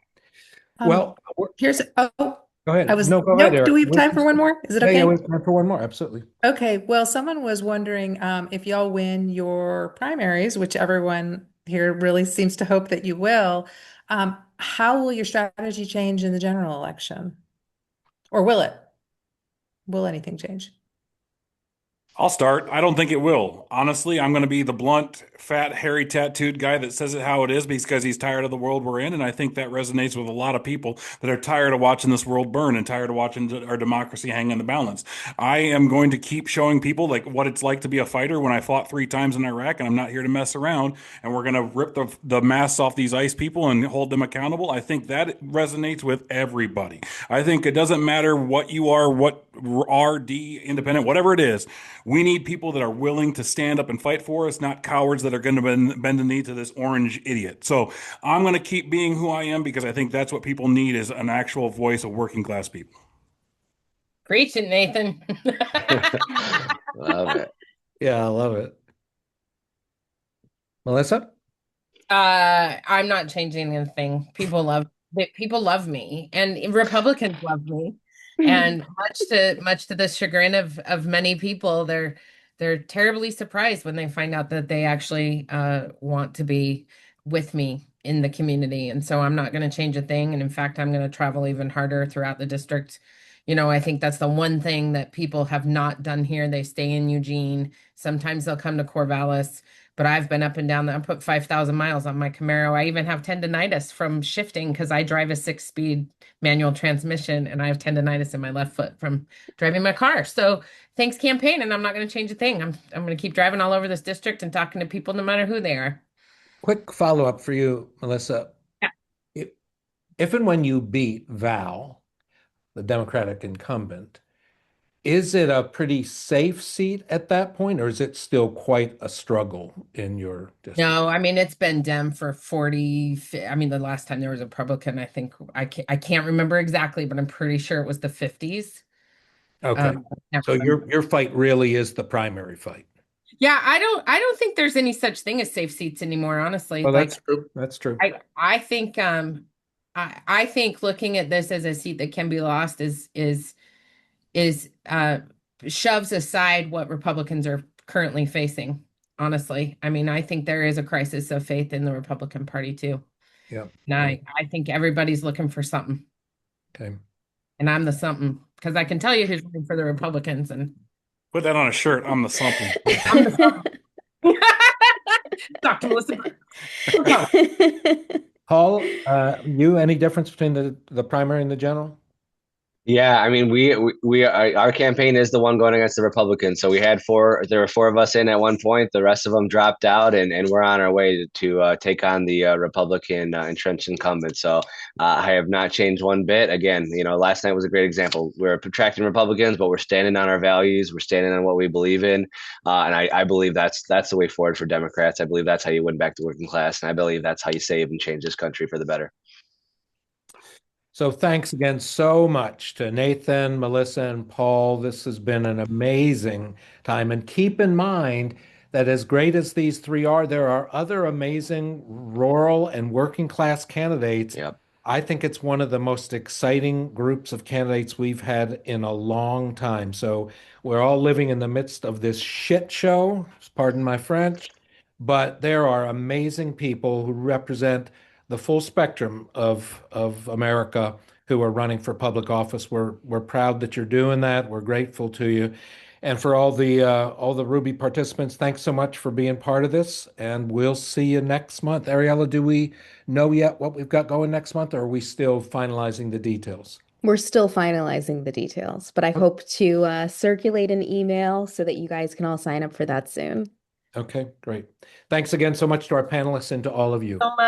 Um, Well, here's, oh, go ahead. I was, No, go ahead, nope, Eric. do we have time for one more? Is it Yeah, okay? we have time for one more. Absolutely. Okay, well, someone was wondering if y'all win your primaries, which everyone here really seems to hope that you will, how will your strategy change in the general election? Or will it? Will anything change? I'll start. I don't think it will. Honestly, I'm going to be the blunt, fat, hairy, tattooed guy that says it how it is because he's tired of the world we're in. And I think that resonates with a lot of people that are tired of watching this world burn and tired of watching our democracy hang in the balance. I am going to keep showing people like what it's like to be a fighter when I fought 3 times in Iraq, and I'm not here to mess around. And we're going to rip the masks off these ICE people and hold them accountable. I think that resonates with everybody. I think it doesn't matter what you are, what RD, independent, whatever it is. We need people that are willing to stand up and fight for us, not cowards that are going to bend the knee to this orange idiot. So I'm going to keep being who I am because I think that's what people need is an actual voice of working class people. Preach it, Nathan. Love it. Yeah, I love it. Melissa? I'm not changing anything. People love me, and Republicans love me. And much to the chagrin of many people, they're terribly surprised when they find out that they actually want to be with me in the community. And so I'm not going to change a thing. And in fact, I'm going to travel even harder throughout the district. I think that's the one thing that people have not done here. They stay in Eugene. Sometimes they'll come to Corvallis, but I've been up and down I put 5,000 miles on my Camaro. I even have tendonitis from shifting because I drive a 6-speed manual transmission and I have tendonitis in my left foot from driving my car. So thanks, campaign, and I'm not going to change a thing. I'm going to keep driving all over this district and talking to people no matter who they are. Quick follow-up for you, Melissa. Yeah. If, if and when you beat Val, the Democratic incumbent, is it a pretty safe seat at that point, or is it still quite a struggle in your district? No, I mean it's been Dem for 40. I mean the last time there was a Republican, I think I can't remember exactly, but I'm pretty sure it was the 50s. Okay. I can't So remember. your fight really is the primary fight. Yeah, I don't think there's any such thing as safe seats anymore, honestly. Well, Like that's true. That's true. I think I think looking at this as a seat that can be lost is shoves aside what Republicans are currently facing, honestly. I mean, I think there is a crisis of faith in the Republican Party too. Yeah. And Yeah. I think everybody's looking for something. Okay. And I'm the something because I can tell you who's looking for the Republicans and Put that on a shirt. I'm the something. I'm the something. Dr. Melissa Burke. Paul, you any difference between the primary and the general? Yeah, I mean, our campaign is the one going against the Republicans. So there were 4 of us in at one point. The rest of them dropped out, and we're on our way to take on the Republican entrenched incumbent. So I have not changed one bit. Again, last night was a great example. We're attracting Republicans, but we're standing on our values. We're standing on what we believe in, and I believe that's the way forward for Democrats. I believe that's how you win back the working class, and I believe that's how you save and change this country for the better. So thanks again so much to Nathan, Melissa, and Paul. This has been an amazing time. And keep in mind that as great as these three are, there are other amazing rural and working class candidates. Yep. I think it's one of the most exciting groups of candidates we've had in a long time. So we're all living in the midst of this shit show, pardon my French, but there are amazing people who represent the full spectrum of America who are running for public office. We're proud that you're doing that. We're grateful to you. And for all the Ruby participants, thanks so much for being part of this. And we'll see you next month. Ariella, do we know yet what we've got going next month, or are we still finalizing the details? We're still finalizing the details, but I hope to circulate an email so that you guys can all sign up for that soon. Okay, great. Thanks again so much to our panelists and to all of you. so much.